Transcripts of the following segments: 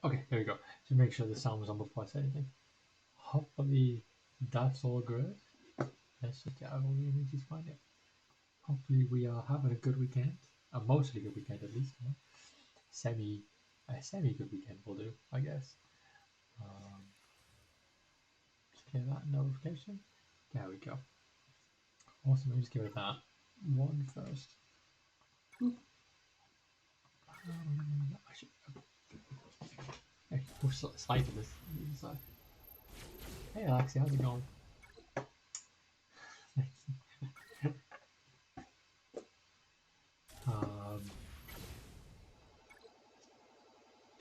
Okay, there we go. To make sure the sound was on before I said anything. Hopefully that's all good. Let's just get all the images find it. Hopefully we are having a good weekend. A mostly good weekend at least. You know? A semi good weekend will do, I guess. Just get that notification. There we go. Awesome. Let me just give it that one first. I should push slide to this side. Hey Alexi, how's it going?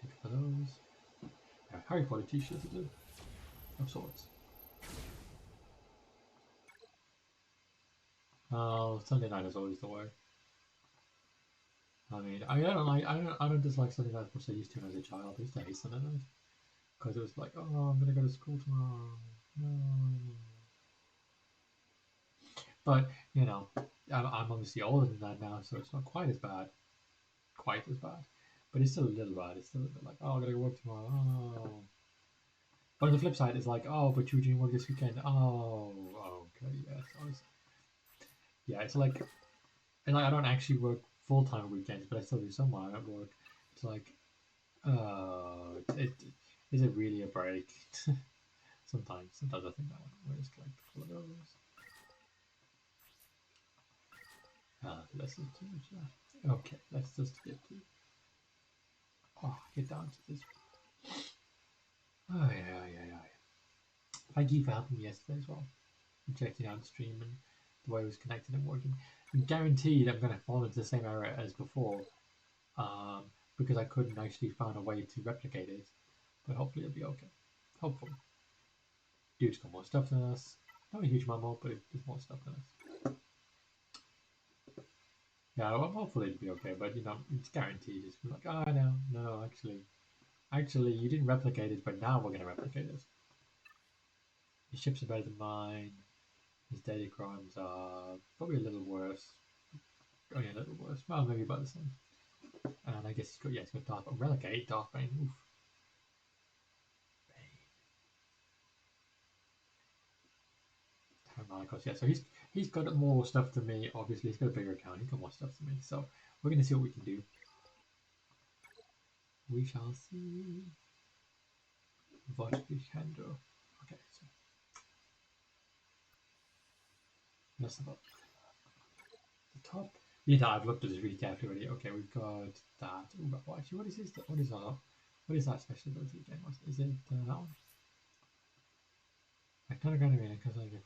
Take for those. Yeah, Harry Potter t-shirts to do of sorts. Sunday night is always the way. I mean, I don't dislike Sunday night as much as I used to when I was a child. I used to hate Sunday night because it was like, oh, I'm gonna go to school tomorrow. No. But you know, I'm obviously older than that now, so it's not quite as bad. Quite as bad, but it's still a little bad. It's still a bit like, oh, I gotta go work tomorrow. Oh. But on the flip side, it's like, oh, but you're doing work this weekend. Oh, okay, yes. Yeah, it's like, and like I don't actually work full time weekends, but I still do some while at work. It's like, is it really a break? Sometimes I think that one. Where's like all of those? Let's just do it. Okay, let's just get to. Oh, get down to this. Oh yeah. Thank you for helping me yesterday as well. And checking out the stream and the way it was connected and working. I'm guaranteed I'm going to fall into the same error as before, because I couldn't actually find a way to replicate it. But hopefully it'll be okay. Hopefully. Dude's got more stuff than us. Not a huge amount more, but there's more stuff than us. Yeah, well, hopefully it'll be okay. But you know, it's guaranteed. It's like, oh no, actually, you didn't replicate it, but now we're going to replicate it. His ships are better than mine. His datacrons are probably a little worse. Only a little worse. Well, maybe about the same. And I guess he's got Darth Relegate, Darth Bane. Oof. Bane. Yeah, so he's got more stuff than me. Obviously, he's got a bigger account. He's got more stuff than me. So we're gonna see what we can do. We shall see what we can do. Okay, so let's have a look. The top. Yeah, I've looked at this really carefully already. Okay, we've got that. Ooh, actually, what is this? What is that? What is that special ability again? Is it that one? I kind of got it because I get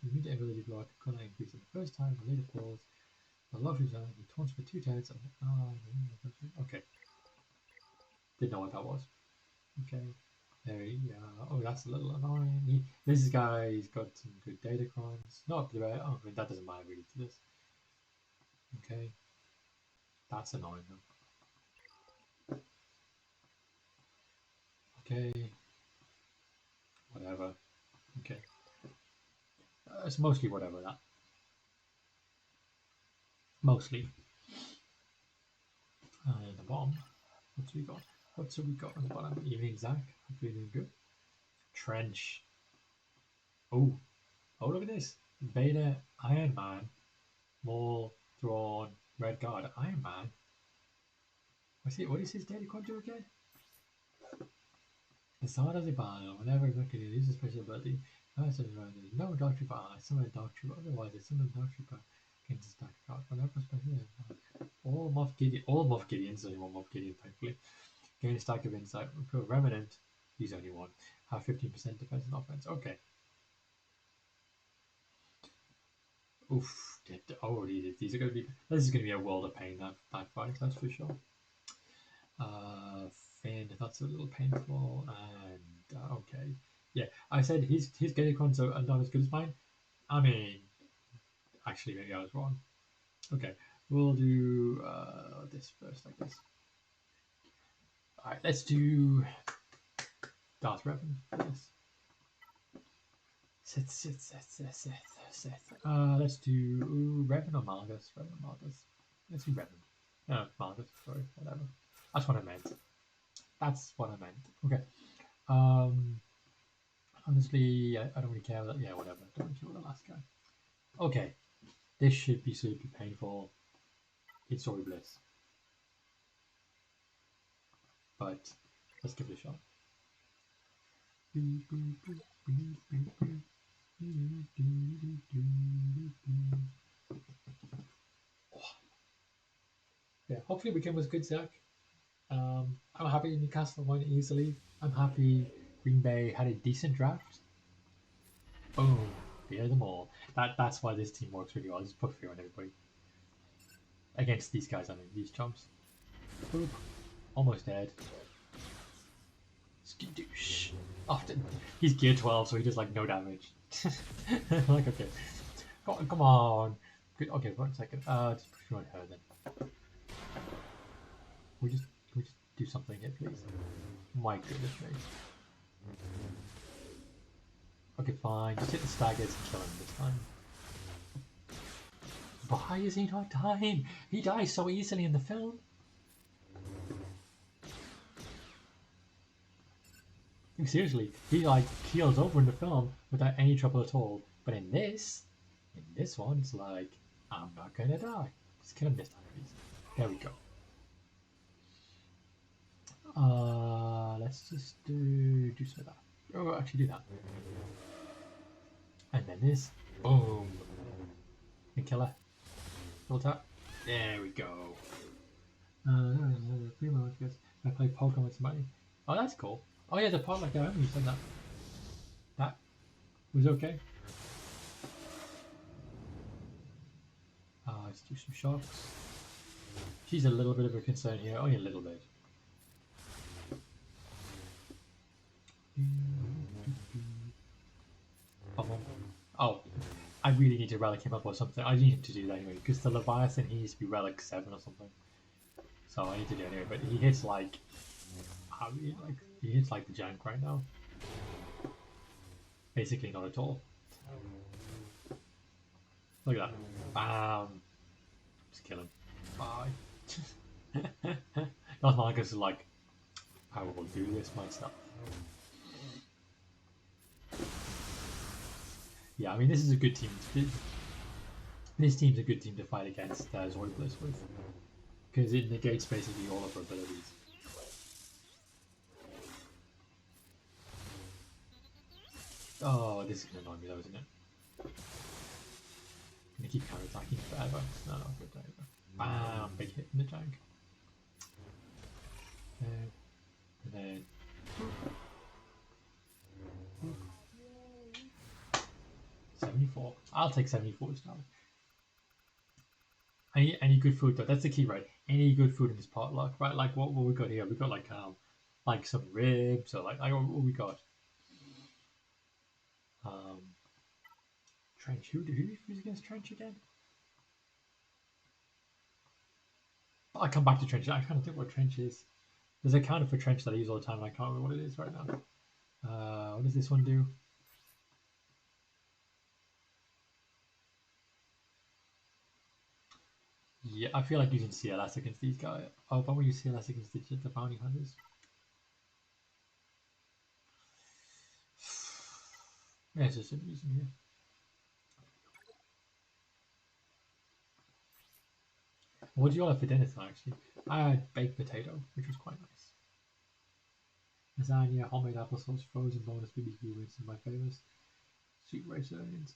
you meet the ability block, color increase the first time, the later falls, the luxury zone, you taunts for 2 turns. Okay. Didn't know what that was. Okay. There we go. Oh, that's a little annoying. This guy's got some good datacrons. Not the bad. Oh, I mean, that doesn't matter really to this. Okay. That's annoying though. Okay. Whatever. Okay. It's mostly whatever that. Mostly. The bomb. What's we got? What's we got on the bottom? Evening Zach. Hopefully doing good. Trench. Oh. Oh, look at this. Beta Iron Man. Maul. Thrawn. Red Guard. Iron Man. What is his daily conjure again? As hard as a bio, whenever it can use a special ability, there's no Dark Trooper. Summon a Dark Trooper. Otherwise, it's summon a Dark Trooper against a stack card. Whenever special, all Moff Gideons, only one Moff Gideon, thankfully. Gain a stack of insight. Put Remnant. He's only one. Have 15% defense and offense. Okay. Oof. These are going to be. This is going to be a world of pain. That fight. That's for sure. Finn, that's a little painful. And okay, yeah, I said his Datacrons are not as good as mine. I mean, actually, maybe I was wrong. Okay, we'll do this first, I guess. All right, let's do Darth Revan for this. Sith. Let's do Revan or Malgus. Let's do Revan. No, Marcus, sorry, whatever. That's what I meant. That's what I meant. Okay. Honestly, I don't really care. Yeah, whatever. Don't really kill the last guy. Okay. This should be super painful. It's sorry bliss. But let's give it a shot. Yeah, hopefully we can was good, Zach. I'm happy Newcastle won easily. I'm happy Green Bay had a decent draft. Boom, beat them all. That's why this team works really well. Just put fear on everybody. Against these guys, I mean, these chumps. Boop. Almost dead. Skidoosh. Often. He's gear 12, so he does like no damage. Like, okay. Come on. Good. Okay, 1 second. Just push you on her then. Can we just do something here, please? My goodness me. Okay, fine. Just hit the staggers and kill him this time. Why is he not dying? He dies so easily in the film. Seriously, he like keels over in the film without any trouble at all. But in this one, it's like, I'm not gonna die. Just kill him this time, please. There we go. Let's just do some of that. Oh, actually do that. And then this. Boom. And kill her. Full tap. There we go. 3 more because I play Pokemon with somebody. Oh, that's cool. Oh yeah, the part like that. I remember you said that. That was okay. Let's do some shocks. She's a little bit of a concern here. Only a little bit. Oh, I really need to relic him up or something. I need him to do that anyway, because the Leviathan, he needs to be relic 7 or something. So I need to do it anyway, but he hits like... he hits like the jank right now. Basically not at all. Look at that. Bam! Just kill him. Bye. Not Marcus is like, I will do this myself. Yeah, I mean, this is a good team. This team's a good team to fight against Zoidbliss with. Because it negates basically all of her abilities. Oh, this is going to annoy me though, isn't it? I'm going to keep counter-attacking forever. No, good day. Bam! Big hit in the jank. And then... 74. I'll take 74 this time. Any good food though? That's the key, right? Any good food in this potluck, right? Like what we got here? We got like some ribs or like what we got? Trench. Who's against Trench again? I'll come back to Trench. I can't think what Trench is. There's a counter for Trench that I use all the time. And I can't remember what it is right now. What does this one do? Yeah, I feel like using CLS against these guys. Oh, why would you CLS against the bounty hunters? Yeah, it's just using here. What do you all have for dinner tonight, actually? I had baked potato, which was quite nice. Lasagna, homemade applesauce, frozen bonus BBQ wings, and my favourites. Sweet rice onions.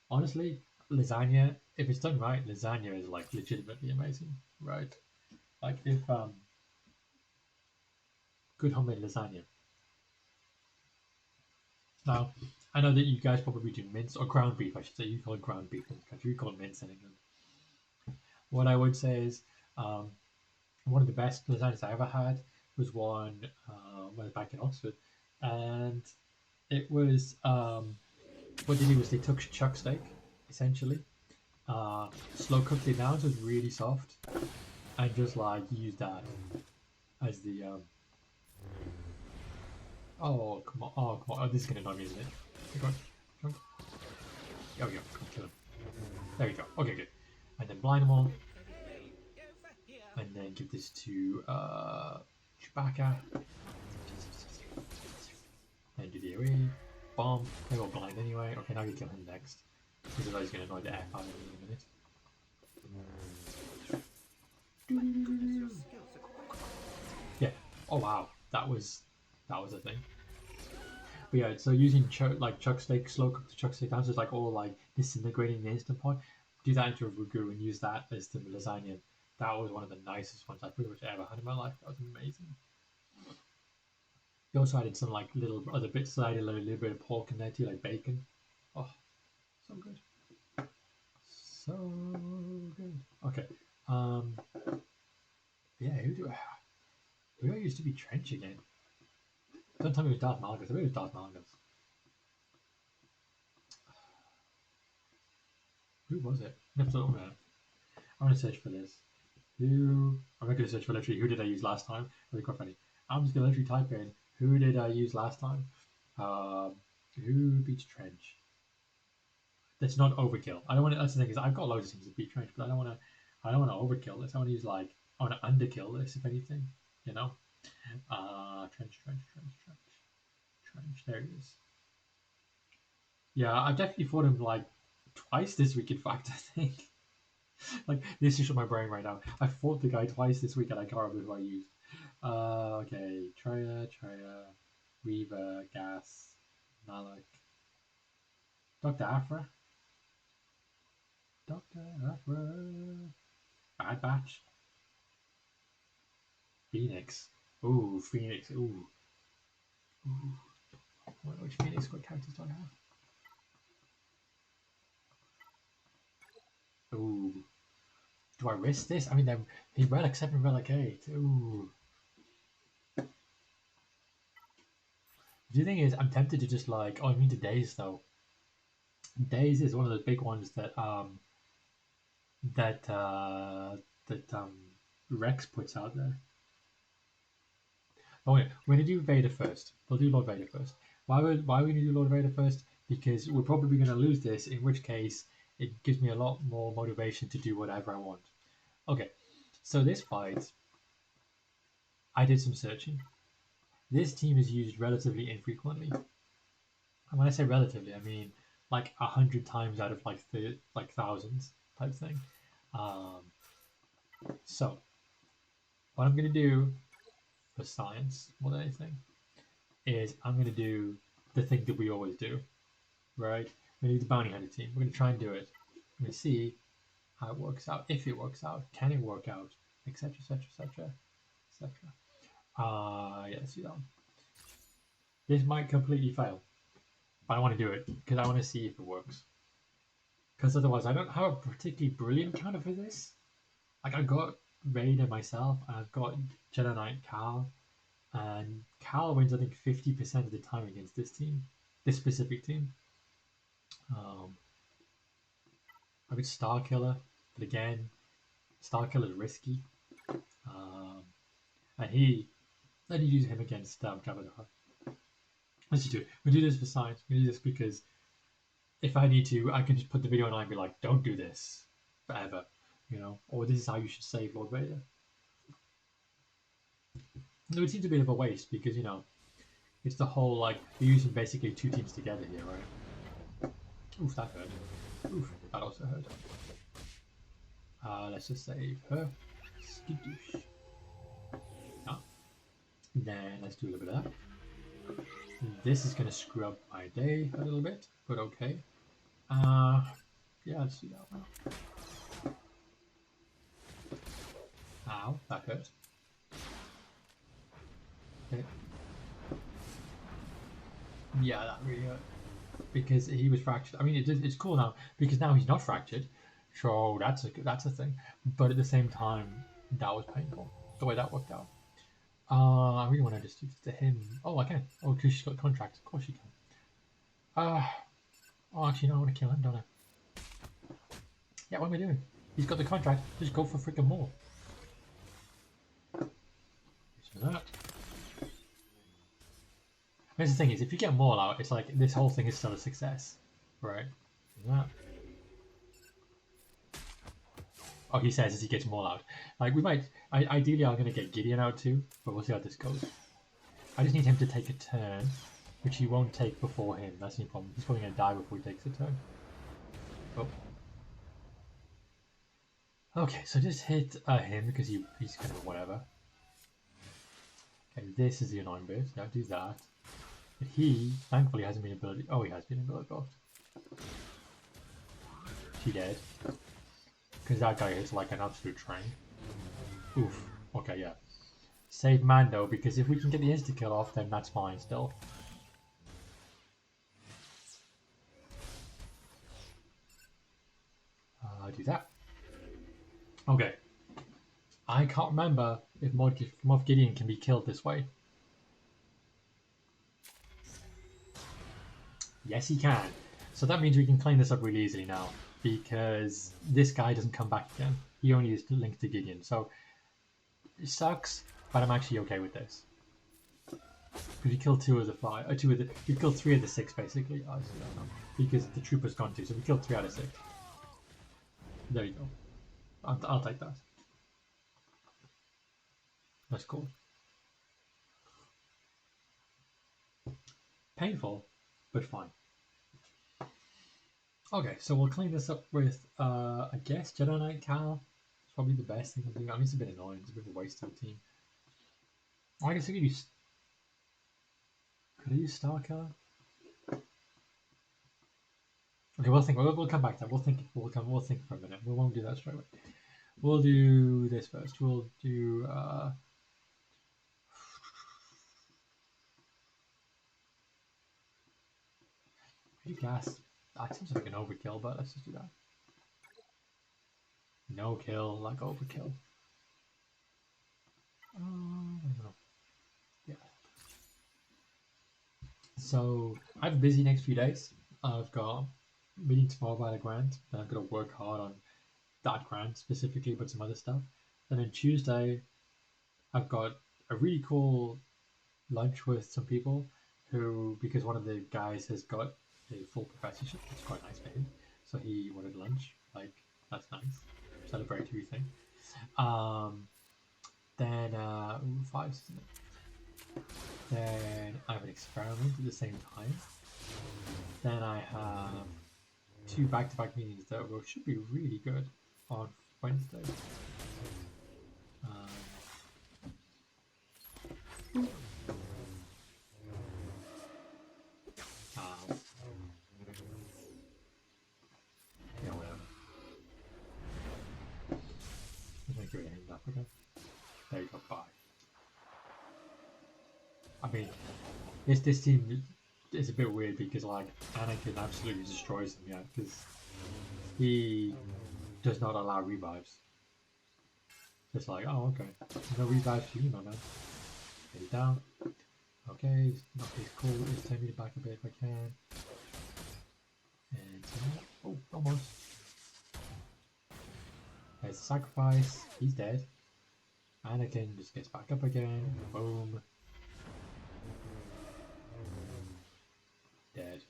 Honestly, lasagna, if it's done right, lasagna is like legitimately amazing, right? Like if good homemade lasagna. Now, I know that you guys probably do mince or ground beef, I should say. You call it ground beef in this country. We call it mince in England. What I would say is, one of the best lasagnas I ever had was one when I was back in Oxford, and it was what they did was they took chuck steak, essentially, slow cooked it down so it's really soft, and just like used that as the oh come on, oh this is gonna annoy me, isn't it? Come on. There we go, come kill him. There we go. Okay, good. And then blind them all. and then give this to Chewbacca. And do the AoE. Bomb. They got blind anyway. Okay, now you kill him next. Because otherwise he's going to annoy the F out of me in a minute. Yeah. Oh wow, that was a thing. But yeah, so using chuck steak, slow cook the chuck steak down, so it's like all like disintegrating in the instant pot. Do that into a ragu and use that as the lasagna. That was one of the nicest ones I pretty much ever had in my life. That was amazing. We also added some like little other bits. So I added a little bit of pork in there too, like bacon. Oh, so good. So good. Okay. Yeah, who do I used to be Trench again? Don't tell me it was Darth Malgus. I bet it was Darth Malgus. Who was it? I'm going to search for this. I'm not going to search for literally who did I use last time. That'd be quite funny. I'm just going to literally type in who did I use last time. Who beats Trench? That's not overkill. I don't want to. That's the thing is I've got loads of things that beat Trench, but I don't want to. I don't want to overkill this. I want to use like I want to underkill this if anything. You know. Trench. There he is. Yeah, I've definitely fought him like twice this week. In fact, I think. Like this is just my brain right now. I fought the guy twice this week and I can't remember who I used. Okay, Treya, Weaver, Gas, Malak, Dr. Afra, Bad Batch, Phoenix. Ooh, Phoenix. Ooh. Which Phoenix? What characters do I have? Ooh. Do I risk this? I mean, he relic 7, relic 8. Ooh. The thing is, I'm tempted to just like. Oh, I mean, the Days though. Days is one of those big ones that Rex puts out there. Oh yeah, we're gonna do Vader first. We'll do Lord Vader first. Why are we gonna do Lord Vader first? Because we're probably gonna lose this. In which case, it gives me a lot more motivation to do whatever I want. Okay, so this fight, I did some searching. This team is used relatively infrequently. And when I say relatively, I mean like 100 times out of like thousands type thing. So what I'm gonna do for science more than anything is I'm gonna do the thing that we always do, right? We're gonna do the bounty hunter team. We're gonna try and do it. We're gonna see how it works out. If it works out, can it work out, etc., etc. Yeah, let's do that one. This might completely fail, but I want to do it because I want to see if it works. Because otherwise, I don't have a particularly brilliant counter for this. Like I've got Vader myself, and I've got Jedi Knight Cal, and Cal wins I think 50% of the time against this team, this specific team. I got Star Killer, but again, Star Killer is risky, and let me use him against Jabba the Hutt. Let's just do it. We do this for science. We do this because if I need to, I can just put the video on and be like, "Don't do this forever," you know, or this is how you should save Lord Vader. It would seem to be a bit of a waste because it's the whole like you're using basically two teams together here, right? Oof, that hurt. Oof, that also hurt. Let's just save her. Skidoosh. Ah. Then let's do a little bit of that. This is going to screw up my day a little bit, but okay. Yeah, let's do that one. Ow, that hurt. Okay. Yeah, that really hurt. Because he was fractured. I mean, it's cool now, because now he's not fractured. So that's a thing. But at the same time, that was painful, the way that worked out. I really want to just do this to him. Oh, I can. Oh, because she's got a contract. Of course she can. Oh, actually, no, I want to kill him, don't I? Yeah, what am I doing? He's got the contract. Just go for freaking more. So that. Here's the thing is, if you get more out, it's like this whole thing is still a success, right? That. Oh, he says as he gets more loud. Like, we might... ideally, I'm going to get Gideon out too, but we'll see how this goes. I just need him to take a turn, which he won't take before him. That's the problem. He's probably going to die before he takes a turn. Oh. Okay, so just hit him because he's kind of whatever. Okay, this is the annoying bit. Now do that. But he, thankfully, hasn't been ability... Oh, he has been ability buffed. She dead. Because that guy hits like an absolute train. Oof. Okay, yeah. Save Mando, because if we can get the insta-kill off, then that's fine still. Do that. Okay. I can't remember if Moff Gideon can be killed this way. Yes, he can. So that means we can clean this up really easily now, because this guy doesn't come back again. He only is linked to Gideon. So it sucks, but I'm actually okay with this. Because we killed 2 of the 5, we killed 3 of the 6 basically. I don't know, because the trooper's gone too, so we killed 3 out of 6. There you go. I'll take that. That's cool. Painful, but fine. Okay, so we'll clean this up with, I guess, Jedi Knight Cal. It's probably the best thing to do. I mean, it's a bit annoying. It's a bit of a waste of a team. I guess I could use... Could I use Star Killer? Okay, we'll think. We'll come back to that. We'll think for a minute. We won't do that straight away. We'll do this first. We'll do... gas. That seems like an overkill, but let's just do that. No kill, like overkill. Yeah. So I have a busy next few days. I've got a meeting tomorrow about a grant, then I've got to work hard on that grant specifically, but some other stuff. Then on Tuesday, I've got a really cool lunch with some people who, because one of the guys has got a full professorship, it's quite nice for him. So he wanted lunch. Like, that's nice. Celebratory thing. Then 5, isn't it? Then I have an experiment at the same time. Then I have 2 back-to-back meetings that should be really good on Wednesday. Yeah, whatever. Let's make sure it ends up, okay? There you go, bye. I mean, this team is a bit weird because, like, Anakin absolutely destroys them, yeah, because he does not allow revives. It's like, oh, okay, no revives for you, my man. Get it down. Okay, okay, cool. Just take me back a bit if I can. And oh, almost. There's a sacrifice. He's dead. Anakin just gets back up again. Boom. Dead.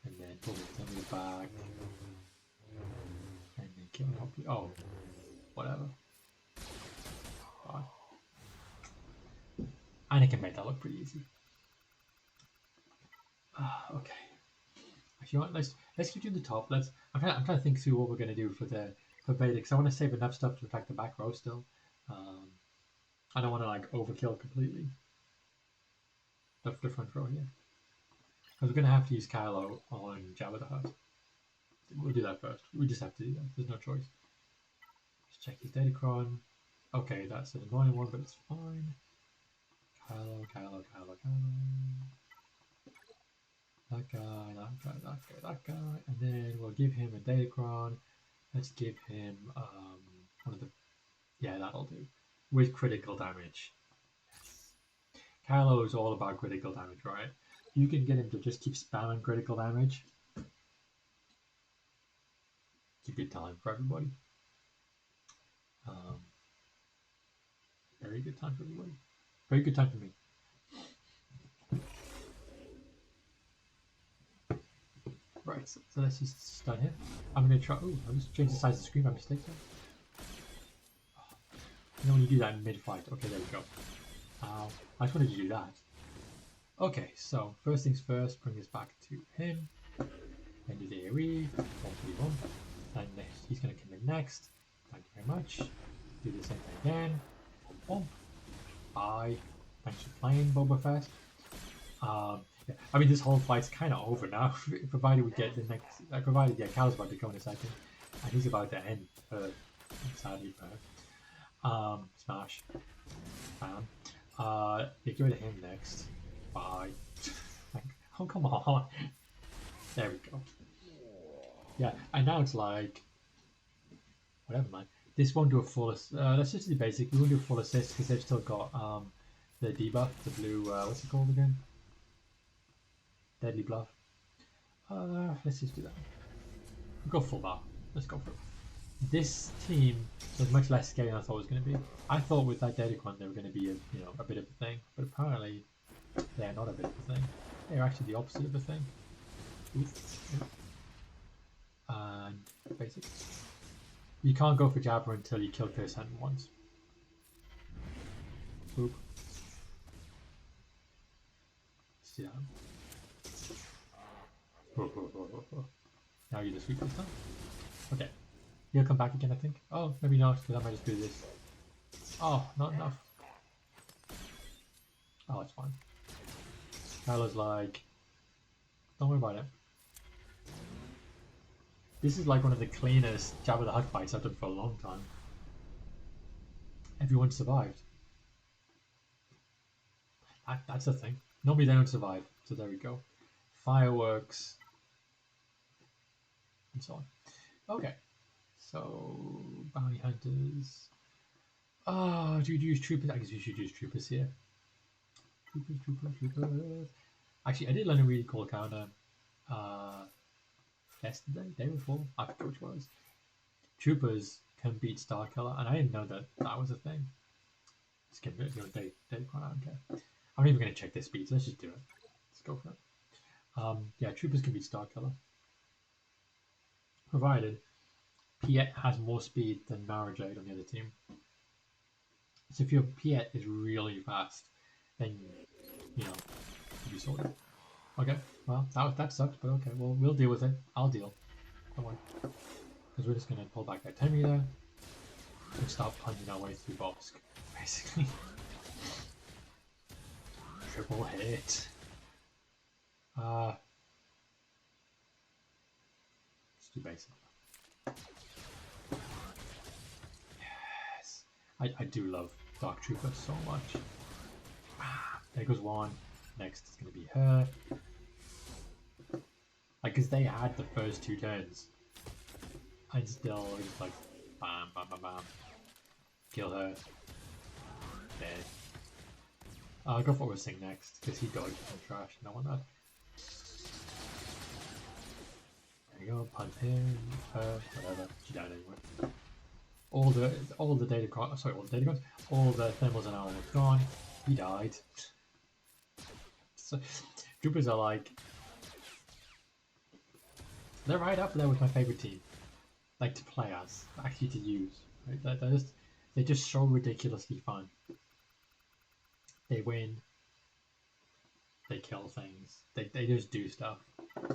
And then pull the tummy back. And then kill him. Hopefully. Oh, whatever. Bye. Anakin made that look pretty easy. Okay. Actually, what, let's keep doing the top. I'm trying to think through what we're gonna do for beta, because I want to save enough stuff to attack the back row still. I don't want to like overkill completely the front row here. Because we're gonna have to use Kylo on Jabba the Hutt. We'll do that first. We just have to do that. There's no choice. Let's check his datacron. Okay, that's an annoying one, but it's fine. Kylo. That guy, and then we'll give him a datacron. Let's give him one of the... Yeah, that'll do. With critical damage. Yes. Kylo is all about critical damage, right? You can get him to just keep spamming critical damage. It's a good time for everybody. Very good time for everybody. Very good time for me. Right. Alright, so let's just stun him. I'm gonna try. Ooh, I just changed the size of the screen by mistake there. You know when you do that in mid-fight. Okay, there we go. Ow. I just wanted to do that. Okay, so first things first, bring this back to him. Then do the AoE. 1, 3, 1. And he's gonna come in next. Thank you very much. Do the same thing again. Boom. Bye. Thanks for playing, Boba Fett. Yeah, I mean, this whole fight's kind of over now, provided we get the next. Provided, yeah, Cal's about to go in a second, and he's about to end. Sadly for her. Smash. Bam. Yeah, get rid of him next. Bye. Oh, come on. There we go. Yeah, and now it's like, whatever, man. This won't do a full. Let's just do basic. We won't do a full assist because they've still got the debuff, the blue. What's it called again? Deadly bluff. Let's just do that. We'll go full bar. Let's go for it. This team was much less scary than I thought it was going to be. I thought with that datacron they were going to be a bit of a thing, but apparently they're not a bit of a thing. They're actually the opposite of a thing. Oof. And basic. You can't go for Jabber until you kill Kirsten once. Boop. See that? Now you just sweep this down. Okay. He'll come back again, I think. Oh, maybe not, because I might just do this. Oh, not enough. Oh, it's fine. Kylo's like, don't worry about it. This is like one of the cleanest Jabba the Hutt fights I've done for a long time. Everyone survived. That's the thing. Normally they don't survive, so there we go. Fireworks. And so on. Okay. So, bounty hunters. Oh, do you use troopers? I guess you should use troopers here. Troopers. Actually, I did learn a really cool counter yesterday, day before. I forget which was. Troopers can beat Star Killer, and I didn't know that that was a thing. Let's get rid of your day. I don't care. I'm not even going to check their speeds. Let's just do it. Let's go for it. Yeah, troopers can beat Star Killer. Provided Piet has more speed than Marajade on the other team. So if your Piet is really fast, then you'll be sorted. Okay, well that sucks, but okay, well we'll deal with it. I'll deal. Don't worry. Because we're just gonna pull back that 10 meter and start punching our way through Bosk, basically. Triple hit. Let's do basic. Yes. I do love Dark Trooper so much. There goes one. Next is going to be her. Like, because they had the first 2 turns. And still, just like, bam, bam, bam, bam. Kill her. Dead. I'll go for Sing next, because he dodged some trash and I want that. There you go, punch him, her, whatever. She died anyway. All the datacrons, all the thermals are now almost gone. He died. So, troopers are like, they're right up there with my favorite team. Like to play as, actually to use. Right? They're just so ridiculously fun. They win. They kill things. They just do stuff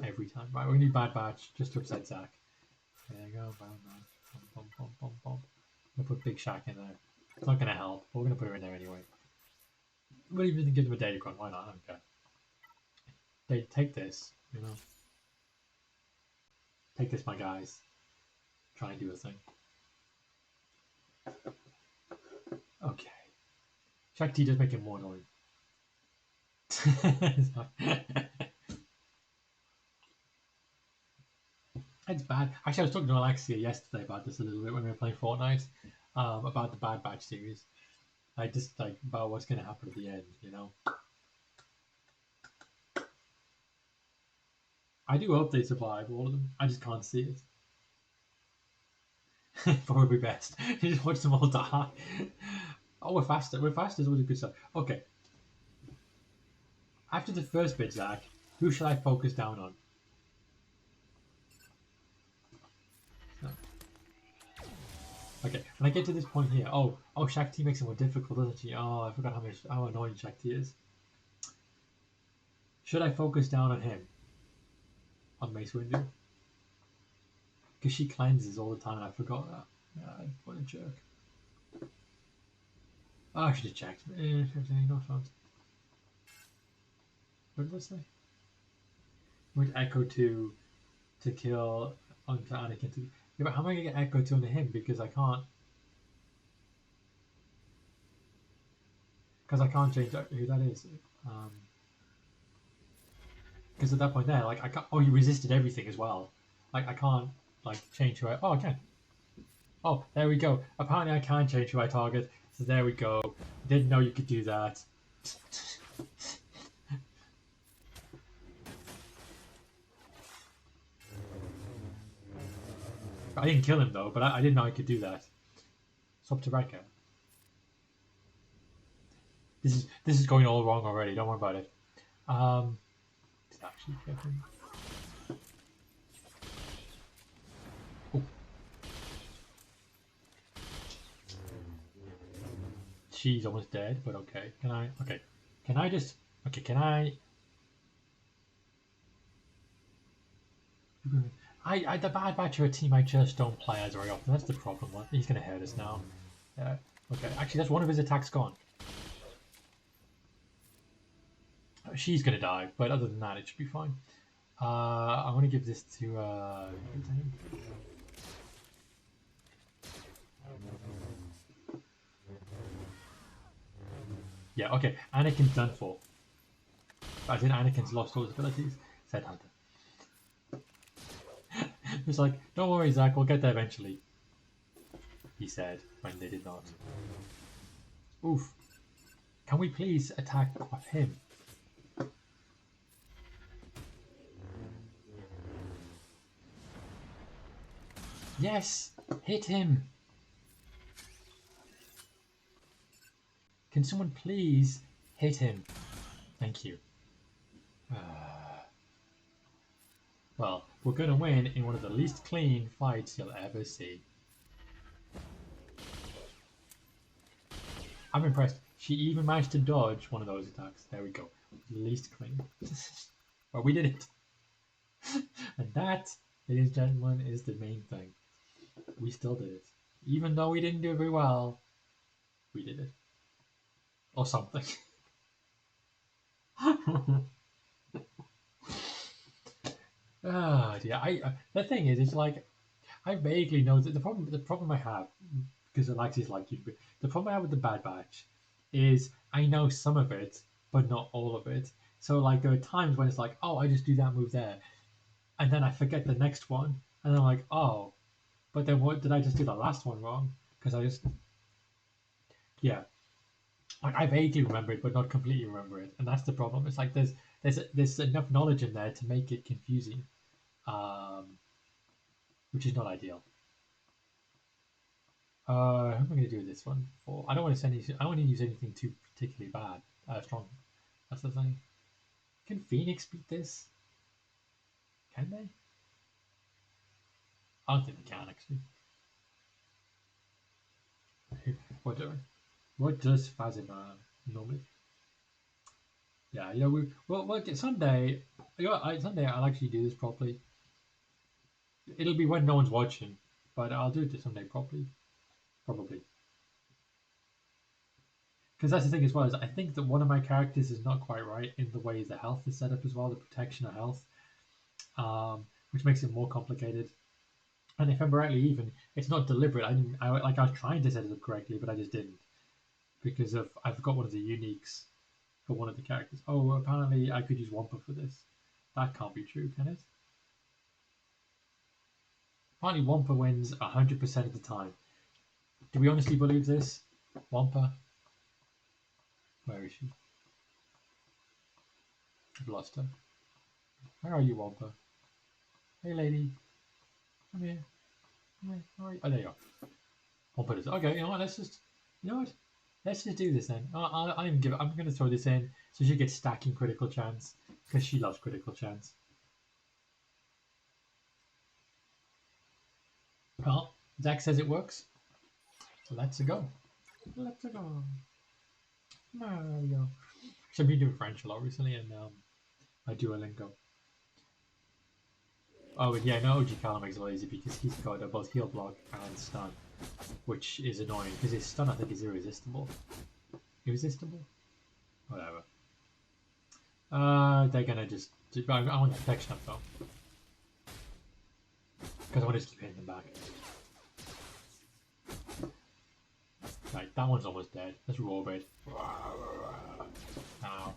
every time. Right, we're gonna do Bad Batch just to upset Zach. There you go, Bad Batch. Bum, bum, bum, bum. We'll put Big Shack in there. It's not gonna help. But we're gonna put her in there anyway. We'll even give them a datacron. Why not? I don't care. They take this, you know. Take this, my guys. Try and do a thing. Okay. Shakti does make it more annoying. It's bad. Actually, I was talking to Alexia yesterday about this a little bit when we were playing Fortnite, about the Bad Batch series. I just like about what's going to happen at the end, you know. I do hope they survive, all of them. I just can't see it. Probably best. You just watch them all die. Oh, we're faster. We're faster is always a good stuff. Okay. After the first bit, Zach, who should I focus down on? Okay, when I get to this point here, oh, Shakti makes it more difficult, doesn't she? Oh, I forgot how annoying Shakti is. Should I focus down on him? On Mace Windu? Because she cleanses all the time, I forgot that. Yeah, what a jerk. Oh, I should have checked. No chance. What did I say? Went Echo to kill onto Anakin. Yeah, but how am I going to get Echo to onto him? Because I can't. Because I can't change who that is. Because at that point there, like I can't. Oh, you resisted everything as well. Like I can't like change who I. Oh, I can. Oh, there we go. Apparently, I can change who I target. So there we go. Didn't know you could do that. I didn't kill him though, but I didn't know I could do that. Swap to Rekka. This is going all wrong already. Don't worry about it. Did I actually get him? Oh. She's almost dead, but okay. Can I? Okay. Can I just? Okay. Can I? The Bad Batch are a team I just don't play as very often. That's the problem. He's going to hurt us now. Yeah. Okay. Actually, that's one of his attacks gone. She's going to die, but other than that, it should be fine. I want to give this to him. Yeah, okay. Anakin's done for. As in, Anakin's lost all his abilities, said Hunter. It's like, don't worry, Zach, we'll get there eventually. He said, when they did not. Oof. Can we please attack him? Yes! Hit him! Can someone please hit him? Thank you. Well, we're going to win in one of the least clean fights you'll ever see. I'm impressed. She even managed to dodge one of those attacks. There we go. Least clean. But we did it. And that, ladies and gentlemen, is the main thing. We still did it. Even though we didn't do it very well, we did it. Or something. Ah, yeah. The thing is, it's like I vaguely know that the problem I have because Alexi's like you. The problem I have with the Bad Batch is I know some of it, but not all of it. So like there are times when it's like, oh, I just do that move there, and then I forget the next one, and I'm like, oh, but then what did I just do the last one wrong? Because I just yeah, like I vaguely remember it, but not completely remember it, and that's the problem. It's like there's enough knowledge in there to make it confusing, um, which is not ideal. Who am I going to do this one for? I don't want to send. I don't want to use anything too particularly bad, strong. That's the thing. Can Phoenix beat this? Can they? I don't think they can actually. What does Phasma normally? Yeah, we'll get someday. Someday I'll actually do this properly. It'll be when no one's watching, but I'll do it someday properly, probably. Because that's the thing as well is I think that one of my characters is not quite right in the way the health is set up as well, the protection of health, which makes it more complicated. And if I'm rightly even, it's not deliberate. I was trying to set it up correctly, but I just didn't because I forgot one of the uniques for one of the characters. Oh, apparently I could use Wampa for this. That can't be true, can it? Apparently Wampa wins 100% of the time. Do we honestly believe this? Wampa? Where is she? I've lost her. Where are you, Wampa? Hey, lady. Come here. Come here. Where are you? Oh, there you are. Wampa does. Okay, you know what? Let's just do this then. I'm going to throw this in so she gets stacking critical chance because she loves critical chance. Well, Zach says it works. So let's go. Let's go. Mario. So I've been doing French a lot recently, and I Duolingo. Oh, and yeah, no, OG Callum makes it lazy because he's got both heal block and stun, which is annoying because his stun I think is irresistible. Irresistible? Whatever. They're gonna just. I want protection up though, because I want to just keep hitting them back. Right, that one's almost dead. Let's roll it. Now,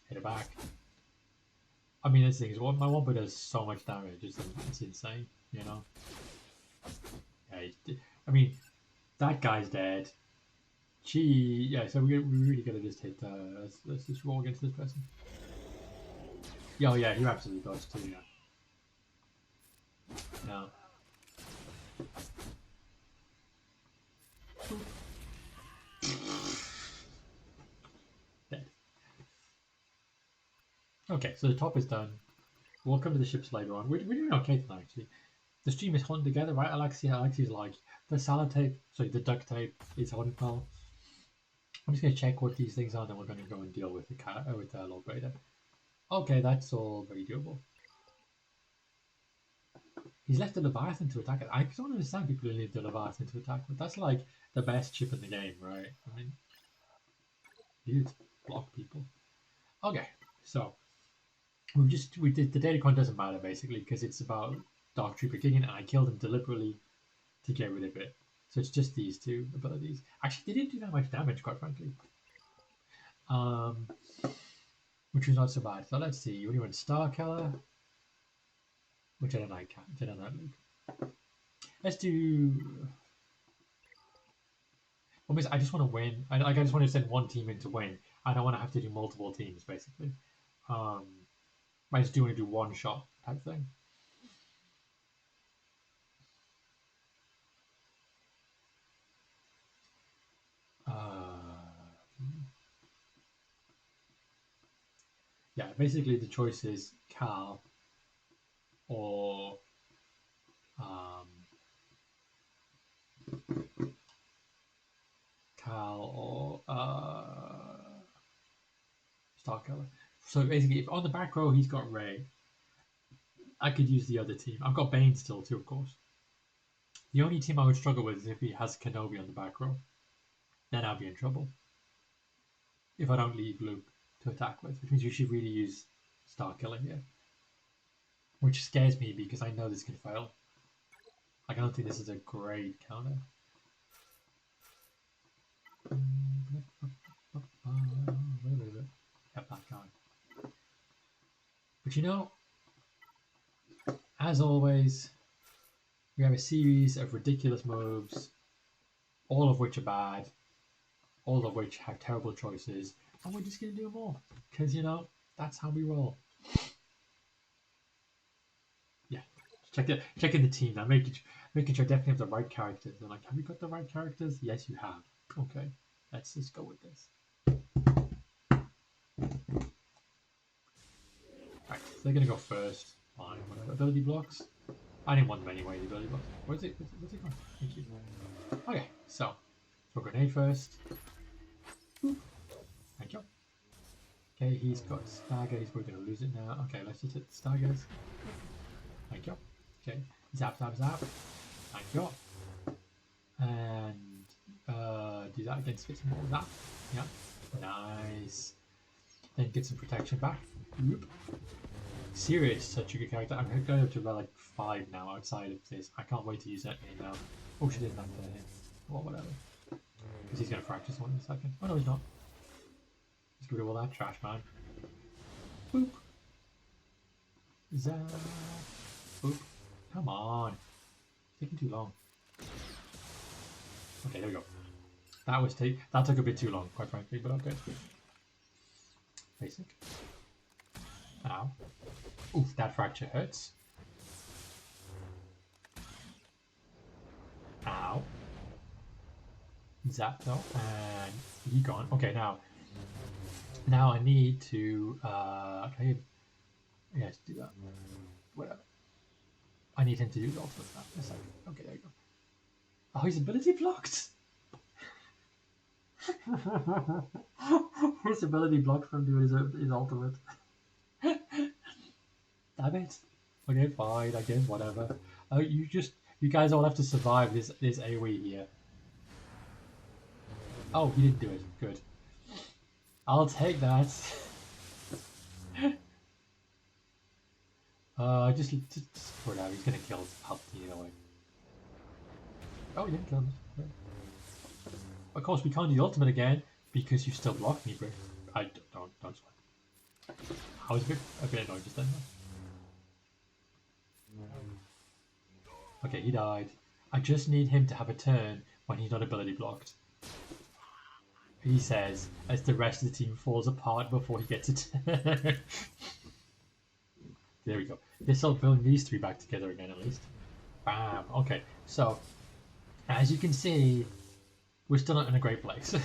hit it back. I mean, this thing is my Wombo does so much damage. It's insane, you know. Yeah, I mean, that guy's dead. Yeah. So we really gotta just hit. Let's just roll against this person. Yeah, oh, yeah, he absolutely does too. Yeah. No. Dead. Okay, so the top is done. We'll come to the ships later on. We're doing okay tonight, actually. The stream is holding together, right, Alexia? Alexia's like, the salad tape, sorry, the duct tape is holding well. I'm just going to check what these things are, then we're going to go and deal with the Lord Vader. Okay, that's all very doable. He's left the Leviathan to attack it. I don't understand people who leave the Leviathan to attack, but that's like the best chip in the game, right? I mean, you block people. Okay, so we did the datacron doesn't matter basically because it's about Dark Trooper Gideon, and I killed him deliberately to get rid of it. So it's just these two abilities. Actually, they didn't do that much damage, quite frankly. Which was not so bad. So let's see. What do you want? Star Killer? Which I don't like. Let's do. Almost, I just want to win. I just want to send one team in to win. I don't want to have to do multiple teams, basically. I just do want to do one shot type thing. Yeah, basically the choice is Cal or Star Killer. So basically, if on the back row he's got Ray, I could use the other team. I've got Bane still too, of course. The only team I would struggle with is if he has Kenobi on the back row. Then I'll be in trouble. If I don't leave Luke to attack with, which means you should really use Star Killer here. Which scares me because I know this can fail. Like, I don't think this is a great counter. Yep, that guy. But you know, as always, we have a series of ridiculous moves, all of which are bad, all of which have terrible choices, and we're just going to do more. Because, you know, that's how we roll. Yeah, checking the team now, making sure I definitely have the right characters. I'm like, have you got the right characters? Yes, you have. Okay, let's just go with this. Right, so they're going to go first. Fine, whatever. Ability blocks. I didn't want them anyway, the ability blocks. What's it going? Thank you. Okay, so grenade first. Thank you. Okay, he's got stagger. He's probably going to lose it now. Okay, let's just hit the staggers. Thank you. Okay, zap, zap, zap. Thank you. And do that against Fitz and zap. Yeah, nice. Then get some protection back. Whoop. Sirius, such a good character. I'm going up to about like 5 now outside of this. I can't wait to use that in. Oh, she did that to him. Or whatever. Because he's going to fracture someone in a second. Oh, no, he's not. Let's get rid of all that trash, man. Boop. Zap. Boop. Come on. It's taking too long. Okay, there we go. That took a bit too long, quite frankly, but okay. Basic. Ow. Oof, that fracture hurts. Ow. Zap though, and he gone. Okay, now I need to can yes, do that. Whatever. I need him to do the ultimate now. A second. Okay, there you go. Oh, his ability blocked. His ability blocked from doing his ultimate. Damn it. Okay, fine. I guess whatever. You guys all have to survive this AoE here. Oh, he didn't do it. Good. I'll take that. Just for now. He's gonna kill Palpatine anyway. Oh, he didn't kill him. Yeah. Of course, we can't do the ultimate again because you still blocked me, bro. I don't sweat. I was a bit annoyed just then. Okay, he died. I just need him to have a turn when he's not ability blocked. He says, as the rest of the team falls apart before he gets a turn. There we go. This will bring these three back together again at least. Bam. Okay, so as you can see, we're still not in a great place.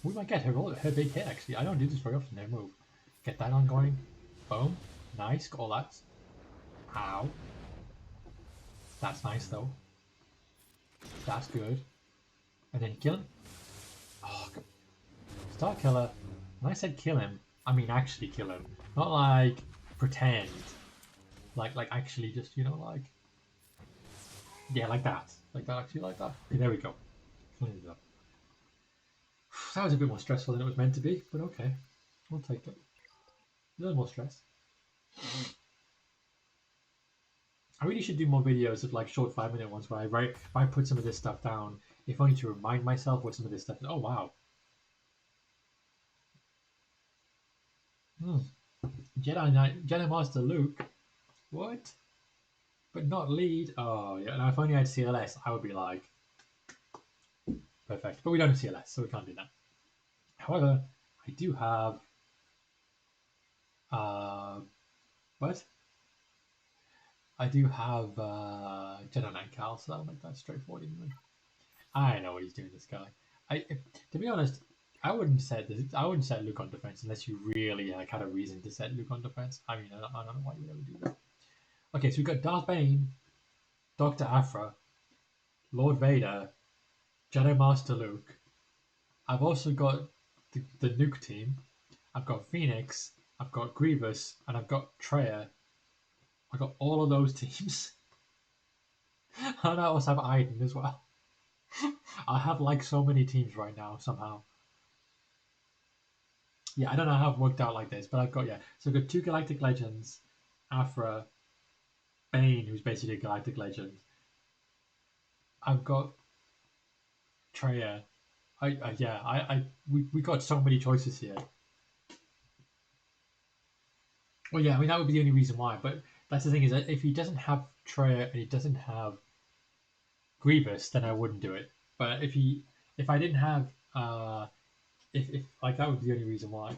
We might get her big hit actually. I don't do this very often. Her move. Get that on going. Boom. Nice. Got all that. Ow. That's nice though. That's good. And then kill him. Oh, Star Killer. When I said kill him, I mean actually kill him. Not like pretend. Like actually just, you know, like... Yeah, like that. Like that, actually like that. Okay, there we go. Clean it up. That was a bit more stressful than it was meant to be, but okay. We'll take it. A little more stress. I really should do more videos of like short 5-minute ones where I put some of this stuff down, if only to remind myself what some of this stuff is. Oh wow. Jedi Master Luke. What? But not lead. Oh yeah. Now if only I had CLS, I would be like perfect. But we don't have CLS, so we can't do that. However, I do have what? I do have Jedi Knight Cal, so that'll make that straightforward anyway. I know what he's doing, this guy. To be honest, I wouldn't set Luke on defense unless you really had a reason to set Luke on defense. I mean, I don't know why you would ever do that. Okay, so we've got Darth Bane, Dr. Aphra, Lord Vader, Jedi Master Luke. I've also got the Nuke team. I've got Phoenix, I've got Grievous, and I've got Traya. I got all of those teams. And I also have Iden as well. I have like so many teams right now somehow. Yeah, I don't know how I've worked out like this, but I've got So I've got 2 Galactic Legends, Aphra, Bane, who's basically a Galactic Legend. I've got Traya. We got so many choices here. Well, yeah, I mean that would be the only reason why. But that's the thing is that if he doesn't have Traya and he doesn't have Grievous, then I wouldn't do it. But if I didn't have if like that would be the only reason why.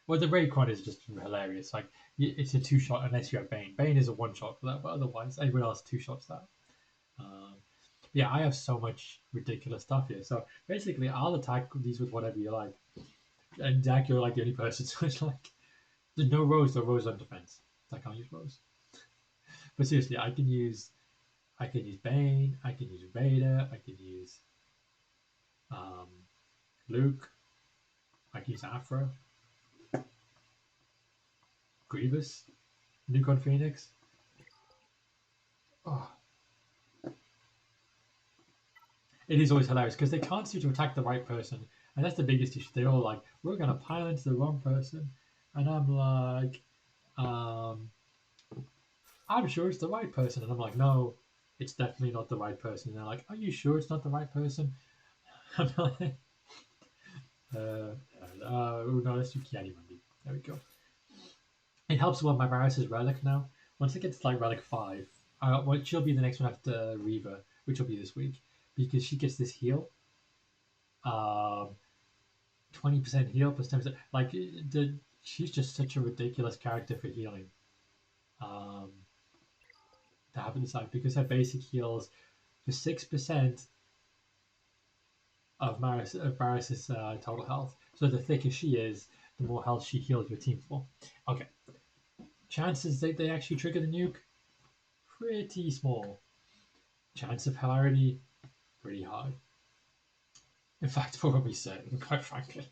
Well, the Rayquan is just hilarious. Like it's a 2-shot unless you have Bane. Bane is a 1-shot for that, but otherwise everyone else 2-shots that. Yeah, I have so much ridiculous stuff here. So basically, I'll attack these with whatever you like. And Zach, you're like the only person, so it's like there's no Rose. The Rose on defense. So I can't use Rose. But seriously, I can use Bane. I can use Vader. I can use Luke. I can use Aphra. Grievous. Nuke on Phoenix. Oh. It is always hilarious because they can't seem to attack the right person, and that's the biggest issue. They're all like, "We're gonna pile into the wrong person," and I'm like, "I'm sure it's the right person," and I'm like, "No, it's definitely not the right person." And they're like, "Are you sure it's not the right person?" I'm like, "No, let's do Kiani-Mundi." There we go. It helps with my Varys' relic now. Once it gets to like relic 5, well, she'll be the next one after Reva, which will be this week. Because she gets this heal, 20% heal plus 10%. Like she's just such a ridiculous character for healing. To have it aside because her basic heals for 6% of Varys' total health. So the thicker she is, the more health she heals your team for. Okay, chances that they actually trigger the nuke, pretty small. Chance of hilarity, pretty high. In fact, probably certain, quite frankly.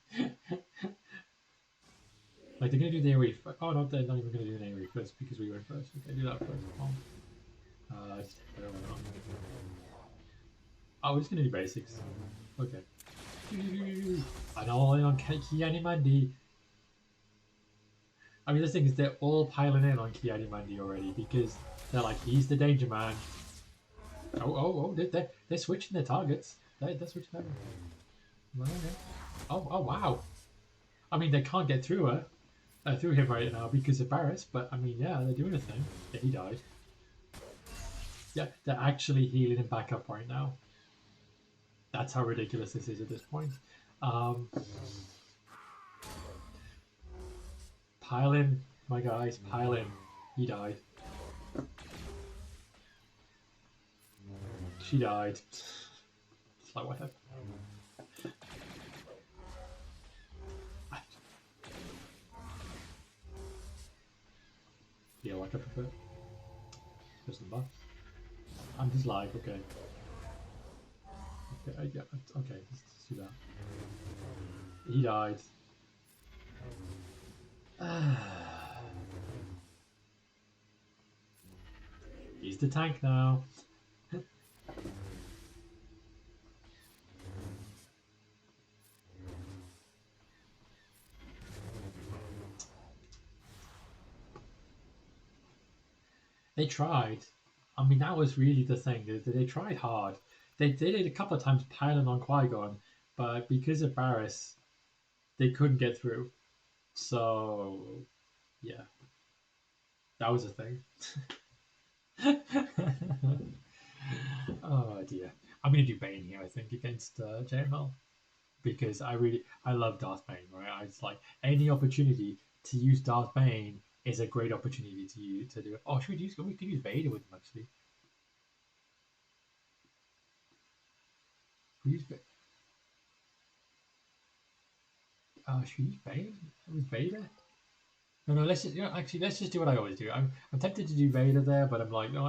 Like, they're going to do the AoE first. Oh, no, they're not even going to do an AoE first because we went first. Okay, do that first. Just take that over now. Oh, we're just going to do basics. Okay. And all in on Kiani. I mean, the thing is, they're all piling in on Kiani already because they're like, he's the danger man. Oh, they're switching their targets. They're switching targets. Okay. Oh, wow. I mean, they can't get through her. Through him right now because of Barris, but I mean, yeah, they're doing a thing. Yeah, he died. Yeah, they're actually healing him back up right now. That's how ridiculous this is at this point. Pile in, my guys, pile in. He died. She died. It's like, what happened? Yeah, what I prefer. Just the buff. I'm just like, okay. Okay, yeah, okay, let's do that. He died. He's the tank now. They tried. I mean, that was really the thing. They tried hard. They did it a couple of times piling on Qui-Gon, but because of Barris, they couldn't get through. So, yeah. That was a thing. Oh, dear. I'm going to do Bane here, I think, against JML. Because I love Darth Bane, right? It's like, any opportunity to use Darth Bane is a great opportunity to do it. Oh, we could use Vader with him, actually. Should we use Bane with Vader? No, let's just, actually, let's just do what I always do. I'm tempted to do Vader there, but I'm like, no,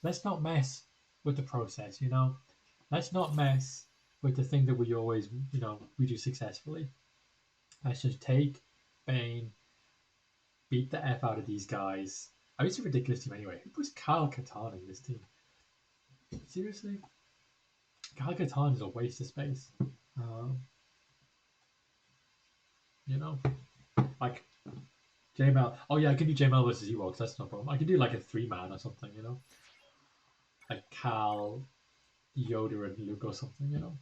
let's not mess with the process, Let's not mess with the thing that we always, we do successfully. Let's just take Bane, beat the F out of these guys. I mean, it's a ridiculous team anyway. Who puts Kyle Katarn in this team? Seriously? Kyle Katarn is a waste of space. Like, JML. Oh yeah, I can do JML versus Ewoks. That's no problem. I can do like a 3-man or something. Like Cal, Yoda, and Luke or something.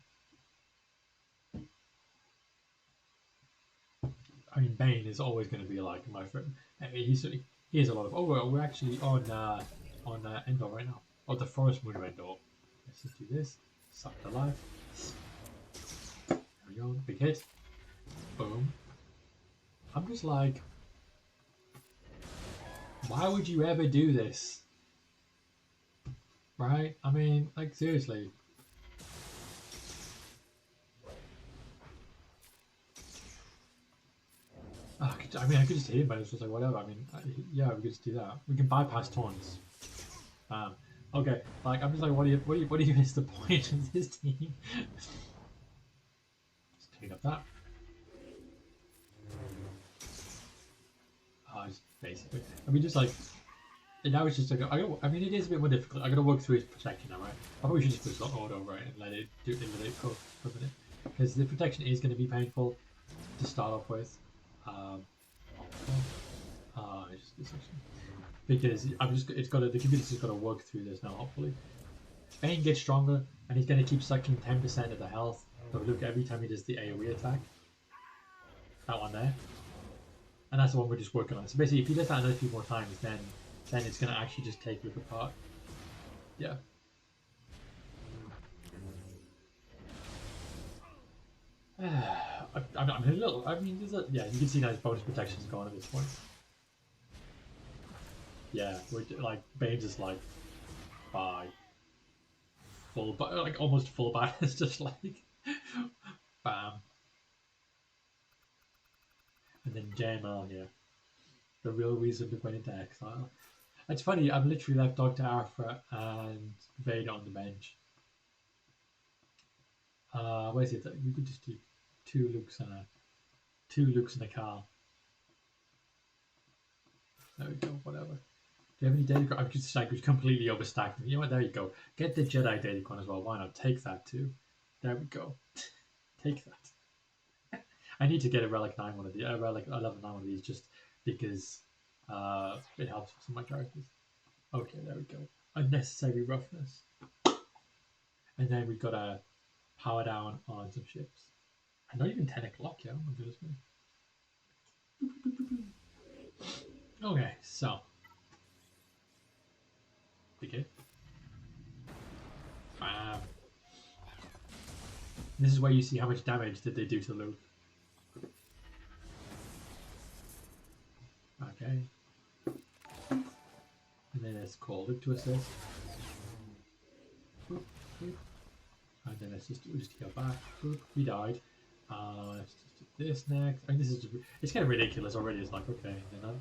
I mean, Bane is always going to be like my friend. He has a lot of. Oh, well, we're actually on Endor right now. Oh, the Forest Moon of Endor. Let's just do this. Suck the life. There we go. Big hit. Boom. I'm just like, why would you ever do this? Right? I mean, like, seriously. I could just hit him, but it's just like, whatever. I mean, yeah, we could just do that. We can bypass taunts. Okay, like, I'm just like, what do you miss the point of this team? Just clean up that. Just basically. I mean, just like, now it's just like, I mean, it is a bit more difficult. I gotta work through his protection now, right? I probably should just put it on auto, right, and let it go for a minute. Because the protection is going to be painful to start off with. Because the computer's just got to work through this now. Hopefully, Bane gets stronger, and he's going to keep sucking 10% of the health. So look, every time he does the AOE attack, that one there, and that's the one we're just working on. So basically, if he does that another few more times, then it's going to actually just take Luke apart. Yeah. I'm a little. I mean, yeah. You can see now his bonus protection's gone at this point. Yeah, we're like Bane's just like, bye. Full, but like almost full ban. It's just like, bam. And then JML here, the real reason to went into exile. It's funny. I've literally left Dr. Afra and Vader on the bench. Where's it? We could just do two Lukes in a car. There we go. Whatever. Do you have any datacron? I could completely overstack them. You know what? There you go. Get the Jedi datacron as well. Why not? Take that too. There we go. Take that. I need to get a relic 9 one of the relic 11 9 one of these just because it helps with some of my characters. Okay, there we go. Unnecessary roughness. And then we've got to power down on some ships. And not even 10 o'clock yet. Oh my goodness me. Okay, so. Okay. Bam. This is where you see how much damage did they do to Luke. Okay. And then it's called Luke to assist. And then let's just heal back. He died. Let's just do this next. I mean, this is it's getting ridiculous already. It's like, okay, you know.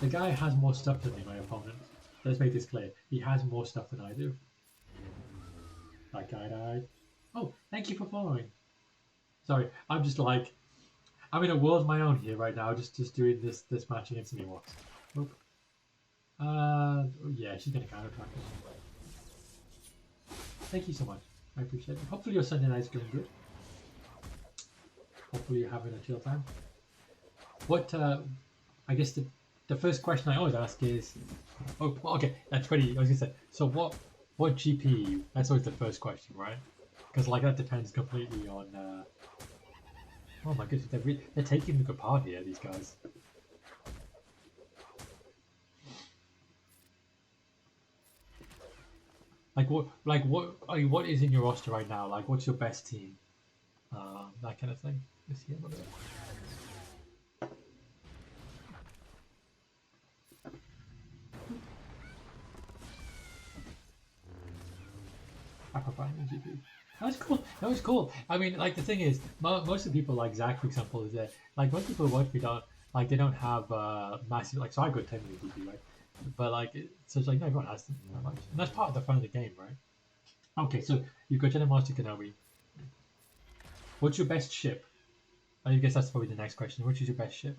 The guy has more stuff than me, my opponent. Let's make this clear. He has more stuff than I do. That guy died. Oh, thank you for following. Sorry, I'm just like, I'm in a world of my own here right now, just doing this match against me once. Oop. Yeah, she's gonna counterattack us. Thank you so much. I appreciate it. Hopefully your Sunday night's going good. Hopefully you're having a chill time. What, I guess the first question I always ask is, oh, okay, that's pretty, I was gonna say, so what GPU? That's always the first question, right? Because like that depends completely on, oh my goodness, they're taking the apart here, these guys. What is in your roster right now? Like, what's your best team? That kind of thing. Let's see a little bit. GP. That was cool. That was cool. I mean, like the thing is, most of the people like Zach, for example, is that like most people who watch me don't like they don't have massive like. So I go 10 minute GP, right? But like, so it's like no, everyone has them that much, and that's part of the fun of the game, right? Okay, so you've got Jedi Master Kenobi. What's your best ship? I guess that's probably the next question. Which is your best ship?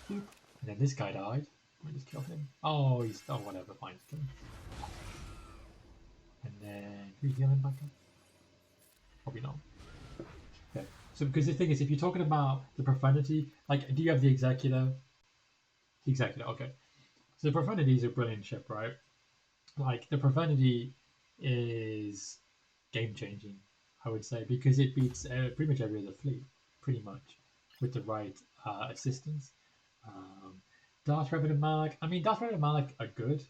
And then this guy died. I just killed him. Oh, he's whatever. Fine, just kill him. And then can we heal him back up? Probably not. Okay. So because the thing is, if you're talking about the profanity, like, do you have the Executor? The Executor. Okay. So the profanity is a brilliant ship, right? Like the profanity is game changing, I would say, because it beats pretty much every other fleet, pretty much, with the right assistance. Darth Revan and Malak. I mean, Darth Revan and Malak are good.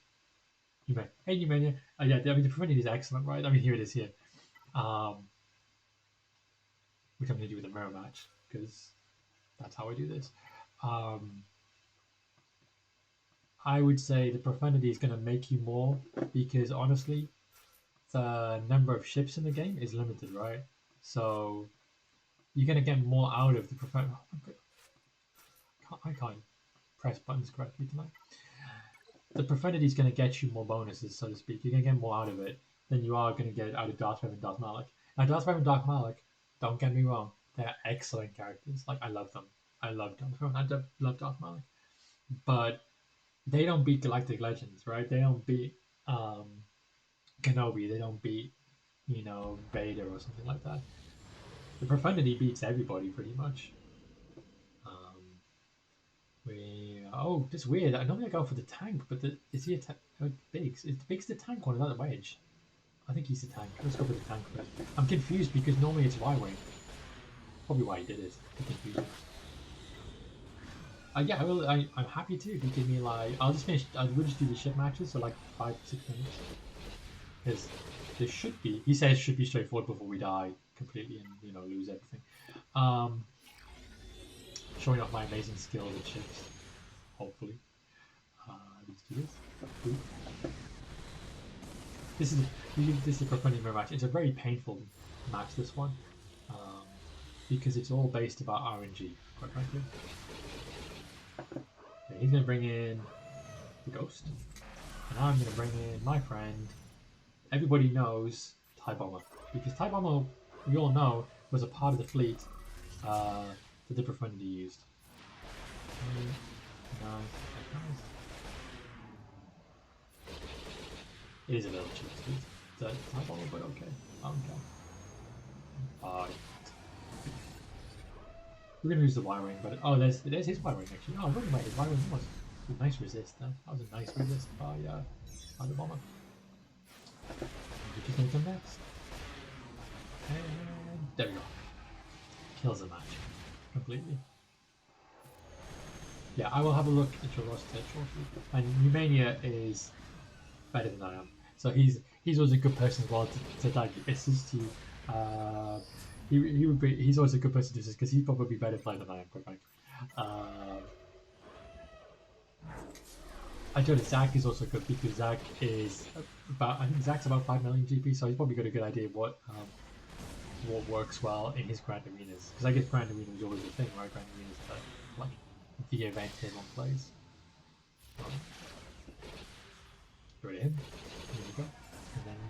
Hey, Numania. Yeah, I mean, the profanity is excellent, right? I mean, here it is here. Which I'm going to do with a mirror match, because that's how I do this. I would say the profanity is going to make you more, because honestly, the number of ships in the game is limited, right? So you're going to get more out of the profanity. Oh, I can't press buttons correctly tonight. The profanity is going to get you more bonuses, so to speak. You're going to get more out of it than you are going to get out of Darth Revan and Darth Malak. Now, Darth Revan and Darth Malak, don't get me wrong, they're excellent characters. Like, I love them. I love Darth Revan. I love Darth Malak. But they don't beat Galactic Legends, right? They don't beat Kenobi. They don't beat, Vader or something like that. The profanity beats everybody pretty much. Oh, that's weird. I normally go for the tank, but is he a tank? Biggs? Is Biggs the tank one? Is that the wedge? I think he's the tank. Let's go for the tank first. I'm confused because normally it's Y-Wing. Probably why he did it. I'm confused. Yeah, I'm happy to. If you give me like, I'll just finish. We'll just do the ship matches, so like 5-6 minutes. Because there should be. He says should be straightforward before we die completely and lose everything. Showing off my amazing skills at ships. Hopefully. Let's do this. This is a profanity mirror match. It's a very painful match, this one, because it's all based about RNG, quite frankly. Okay, he's going to bring in the Ghost, and I'm going to bring in my friend. Everybody knows TIE Bomber. Because TIE Bomber, we all know, was a part of the fleet that the Profundity used. Nice. It is a little cheap to beat the TIE Bomber, but okay. We're gonna use the Y-Wing, but there's his Y-Wing actually. Oh, look at his Y-Wing was a nice resist. That was a nice resist by the Bomber. Did you think of next? And there we go. Kills the match completely. Yeah, I will have a look at your roster shortly. And Numania is better than I am, so he's always a good person as well to like assist you. He's always a good person to assist because he's probably better player than I am, quite frankly. I told you Zach is also good because Zach is I think Zach's about 5 million GP, so he's probably got a good idea of what works well in his grand arenas. Because I guess grand arena is always the thing, right? Grand arenas are like the event everyone plays. Throw it in. There we go. And then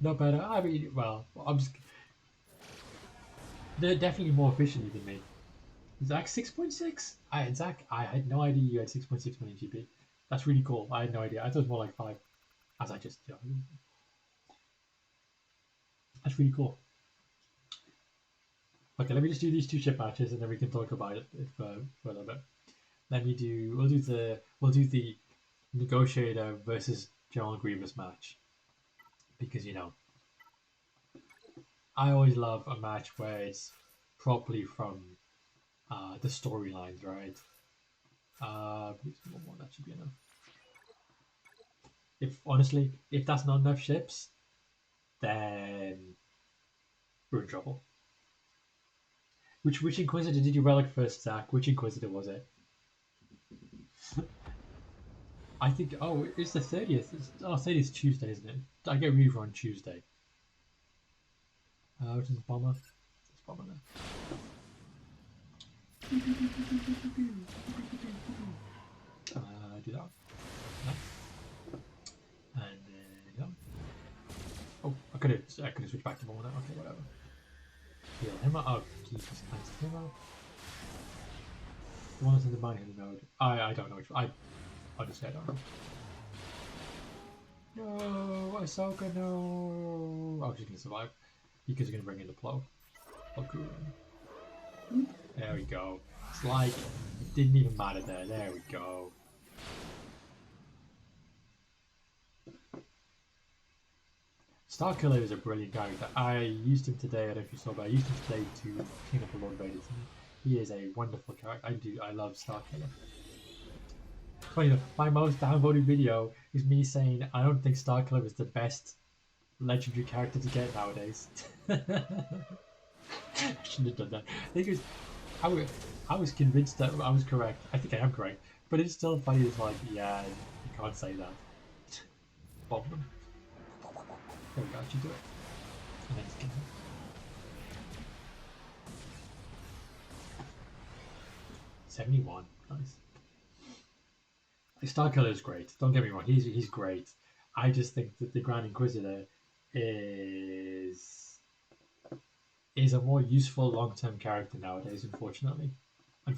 no better. I mean, well, they're definitely more efficient than me. Zach 6.6. Zach, I had no idea you had 6.6 million GP. That's really cool. I had no idea. I thought it was more like 5. As I just, that's really cool. Okay, let me just do these 2 ship matches and then we can talk about it for a little bit. We'll do the Negotiator versus General Grievous match, because I always love a match where it's properly from the storylines, right? That should be enough. If that's not enough ships, then we're in trouble. Which Inquisitor did you relic first, Zach? Which Inquisitor was it? I think, it's the 30th. 30th Tuesday, isn't it? I get Reaver on Tuesday. Which is Bomber? It's Bomber there. Do that. Nice. And I could have switched back to Bomber there. Okay, whatever. Heal him up. Keep his hands to him up. The one that's in the Bounty Hunter node. I don't know which. Honestly, I don't know. No, Ahsoka, no. Oh, she's gonna survive because you're gonna bring in the Plo. There we go. It's like it didn't even matter there. There we go. Starkiller is a brilliant character. I used him today. I don't know if you saw, but I used him today to clean up a Lord Vader. He is a wonderful character. I love Starkiller. Funny, my most downvoted video is me saying I don't think Starkiller is the best legendary character to get nowadays. I shouldn't have done that. Because I was convinced that I was correct. I think I am correct, but it's still funny. It's like, yeah, you can't say that. Bomb them. There we go. You do it. And then skin him. $71. Nice. Starkiller is great. Don't get me wrong. He's great. I just think that the Grand Inquisitor is a more useful long-term character nowadays. Unfortunately. There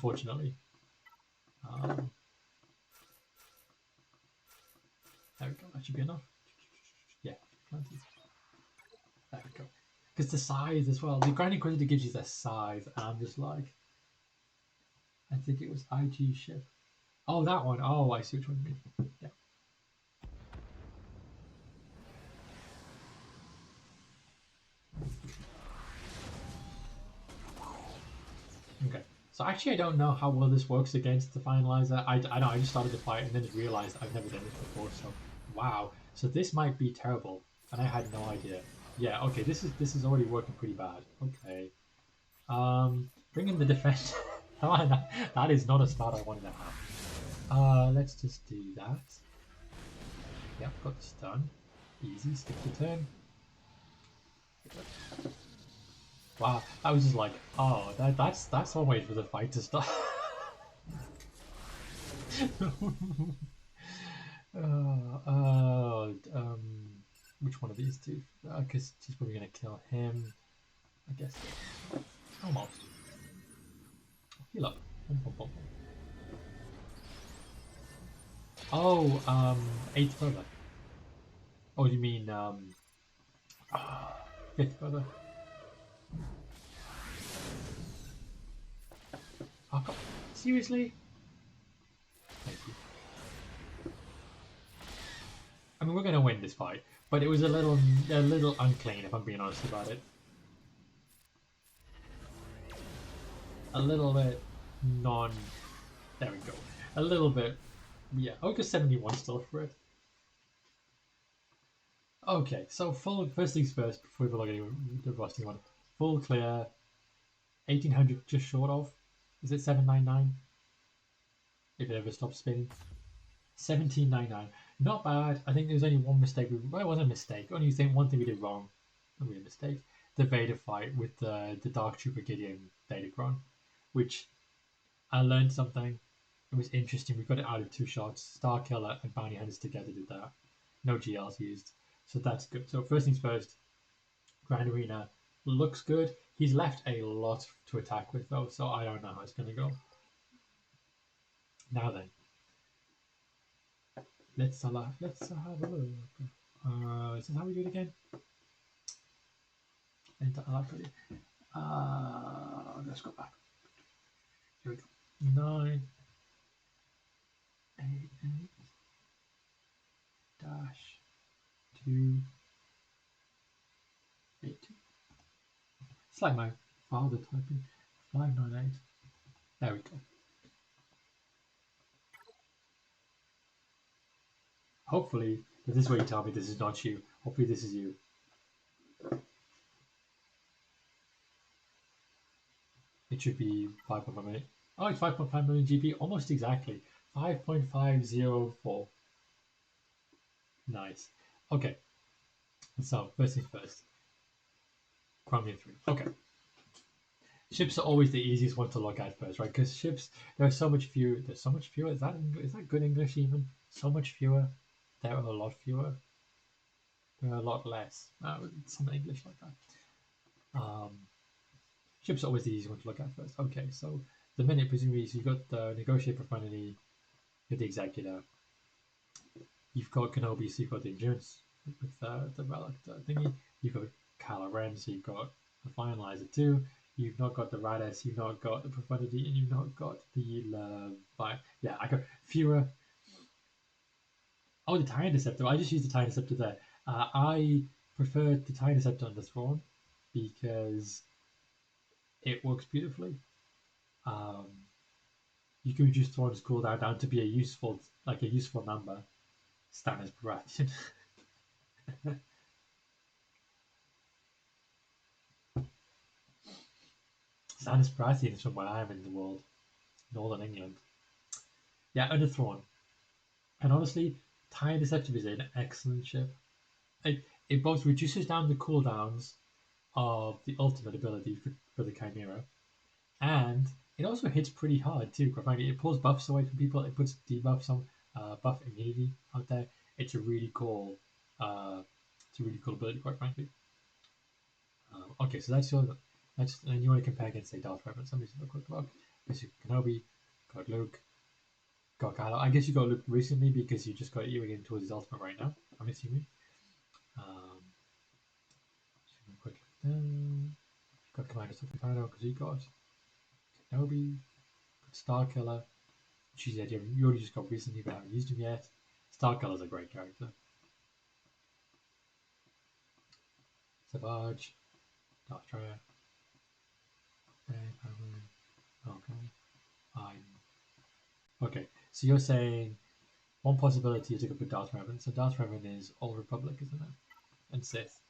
we go. That should be enough. Yeah, plenty. There we go. Because the size as well. The Grand Inquisitor gives you the size, and I'm just like, I think it was IG ship. Oh, that one. Oh, I see which one you mean. Yeah. Okay. So actually, I don't know how well this works against the Finalizer. I know. I just started the fight and then just realized I've never done this before. So, wow. So this might be terrible, and I had no idea. Yeah. Okay. This is already working pretty bad. Okay. Bring in the defense. That is not a start I wanted to have. Let's just do that. Yep, got this done. Easy, skip the turn. Wow, I was just like, oh, that's one way for the fight to start. which one of these two, because she's probably going to kill him. I guess. Almost. Heal up. Boom, boom, boom, boom. Oh, 8th further. Oh, you mean 5th further? Oh, God. Seriously? Thank you. I mean, we're going to win this fight, but it was a little unclean, if I'm being honest about it. A little bit there we go. A little bit, yeah. I'll go 71 still for it. Okay, so first things first, before we look at the rusting one. Full clear, 1800 just short of. Is it 799? If it ever stops spinning. 1799. Not bad. I think there was only one mistake. Well, it wasn't a mistake. Only one thing we did wrong. Not really a mistake. The Vader fight with the Dark Trooper Gideon datacron, which I learned something. It was interesting. We got it out of 2 shots. Star Killer and Bounty Hunters together did that. No GLs used. So that's good. So first things first, Grand Arena looks good. He's left a lot to attack with though, so I don't know how it's going to go. Now then, let's have a look. Is this how we do it again? Let's go back. Here we go. 9, 8, 8 dash 2, 8, 2. It's like my father typing. 598. There we go. Hopefully, this is where you tell me this is not you. Hopefully, this is you. It should be 5.5 million. Oh, it's 5.5 million GP, almost exactly. 5.504. Nice. Okay. So, first things first. Chromium 3. Okay. Ships are always the easiest one to look at first, right? Because ships, there's so much fewer. There's so much fewer. Is that good English even? So much fewer. There are a lot fewer. There are a lot less. Some English like that. Ships are always the easy one to look at first. Okay, so the minute presumably, so you've got the Negotiator Profundity, you've got the Executor, you've got Kenobi, so you've got the Endurance with the Relic thingy, you've got Kylo Ren, so you've got the Finalizer too, you've not got the Raddus, you've not got the Profundity, and you've not got the yeah, I got fewer. Oh, the TIE Interceptor. I just used the TIE Interceptor there. I prefer the TIE Interceptor on the throne because it works beautifully. You can reduce Thrawn's cooldown down to be a useful number. Stannis Baratheon. Stannis Baratheon is from where I am in the world, Northern England. Yeah, under Thrawn. And honestly, TIE Interceptor is an excellent ship. It both reduces down the cooldowns of the ultimate ability for the Chimera, and it also hits pretty hard too. Quite frankly, it pulls buffs away from people. It puts debuffs on buff immunity out there. It's a really cool ability. Quite frankly. Okay, so that's and you want to compare against say Darth Revan. Somebody's a quick look. Guess you Kenobi, got Luke, got Kylo. I guess you got Luke recently because you just got getting towards his ultimate right now. I'm assuming. Quick look down. Got Commander Sofano because you got Kenobi, got Star Killer. She said you already just got recently, but haven't used him yet. Star Killer's a great character. Savage, Darth Traya. Okay. So you're saying one possibility is to go with Darth Revan. So Darth Revan is Old Republic, isn't it? And Sith.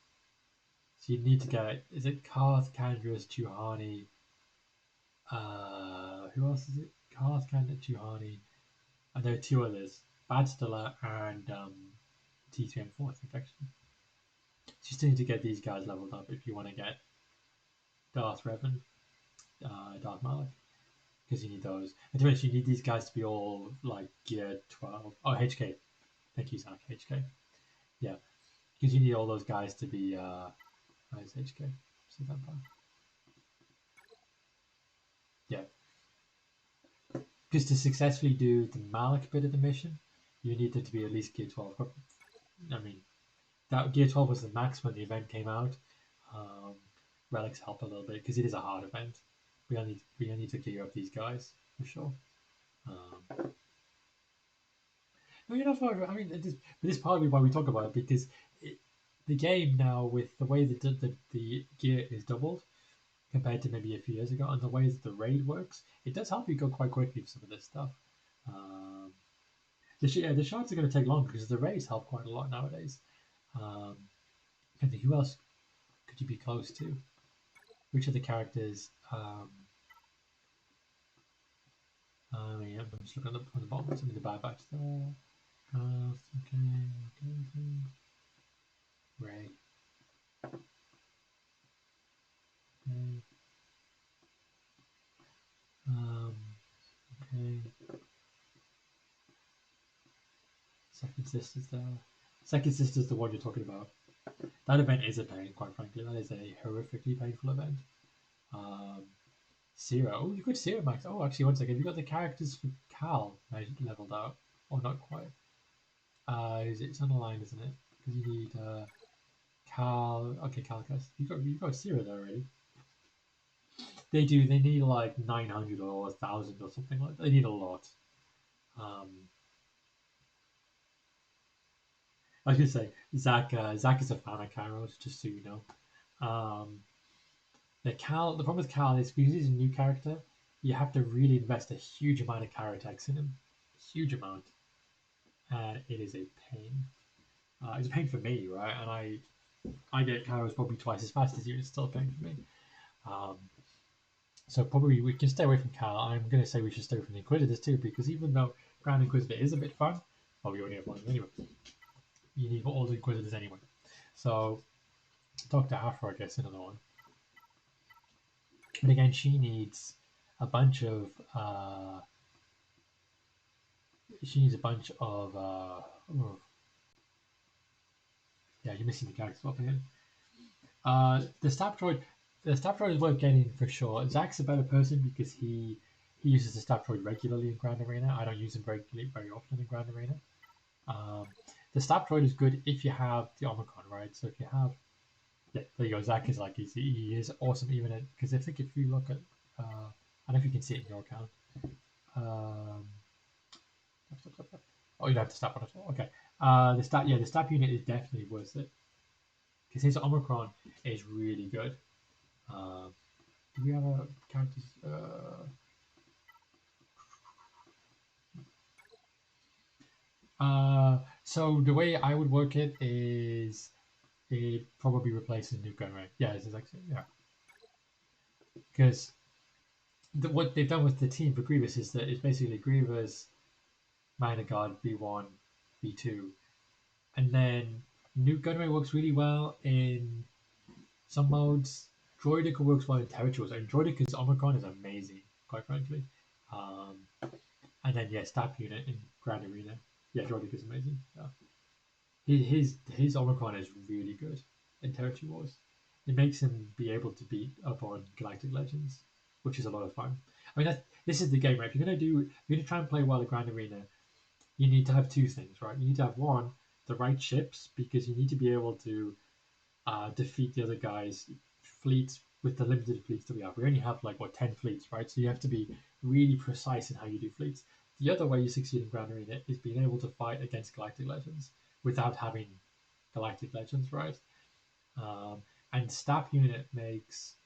So you need to get, is it Karth, Candra's, Juhani? Who else is it? Karth, Candra, Juhani. And there are 2 others, Badstiller and T3M4, I think actually. So you still need to get these guys leveled up if you want to get Darth Revan, Darth Malak, because you need those. And to mention, you need these guys to be all like gear 12. Oh, HK. Thank you, Zach. HK. Yeah. Because you need all those guys to be where's HK? Yeah. Because to successfully do the Malik bit of the mission, you needed to be at least Gear 12. I mean, that Gear 12 was the max when the event came out. Relics help a little bit because it is a hard event. We need to gear up these guys for sure. No, you're not far. I mean, this is partly why we talk about it because the game now, with the way that the gear is doubled compared to maybe a few years ago, and the way that the raid works, it does help you go quite quickly for some of this stuff. The shots are going to take longer because the raids help quite a lot nowadays. I think who else could you be close to? Which of the characters? Yeah, I'm just looking on the bottom. Some of the bad batch there. Okay. Ray. Okay. Okay. Second Sister's there. Second Sister's the one you're talking about. That event is a pain, quite frankly. That is a horrifically painful event. Zero. Oh, you could Zero Max. Oh, actually, one second. You got the characters for Cal leveled out. Or not quite. It's on the line, isn't it? Because you need Cal. Okay, Calcus. You got Zero there already. They do. They need like 900 or 1,000 or something like that. They need a lot. I was gonna say Zach. Zach is a fan of Kairos, just so you know. The problem with Cal is because he's a new character, you have to really invest a huge amount of Caratex in him, huge amount, and it is a pain. It's a pain for me, right? And I get Kairos probably twice as fast as you. It's still a pain for me. So probably we can stay away from Cal. I'm going to say we should stay away from the Inquisitors too, because even though Grand Inquisitor is a bit fun, well, we only have one anyway. You need all the Inquisitors anyway. So Dr. Afro, I guess, another one. But again, she needs a bunch of. She needs a bunch of. Yeah, you're missing the character swap again. The Stab Droid. The Stab Droid is worth getting for sure. Zach's a better person because he uses the Stab Droid regularly in Grand Arena. I don't use him very often in Grand Arena. The Stab Droid is good if you have the Omicron, right? So if you have, yeah, there you go. Zach is like he is awesome even because I think if you look at, I don't know if you can see it in your account. Oh, you have to stop on it. Okay. The stab unit is definitely worth it because his Omicron is really good. Do we have a characters? So the way I would work it is it probably replaces Nuke Gunray. Yeah, it's exactly yeah. Because what they've done with the team for Grievous is that it's basically Grievous, Minor Guard, B1, B2, and then Nuke Gunray works really well in some modes. Droidica works well in territories, and Droidica's Omicron is amazing, quite frankly. And then yeah, Stab unit in Grand Arena. Yeah, Droidica's amazing. Yeah. His Omicron is really good in Territory Wars. It makes him be able to beat up on Galactic Legends, which is a lot of fun. I mean, this is the game, right? If you're gonna try and play well at Grand Arena, you need to have two things, right? You need to have one, the right ships, because you need to be able to defeat the other guys' fleets with the limited fleets that we have. We only have like 10 fleets, right? So you have to be really precise in how you do fleets. The other way you succeed in Grand Arena is being able to fight against Galactic Legends without having Galactic Legends, right? And Stab unit makes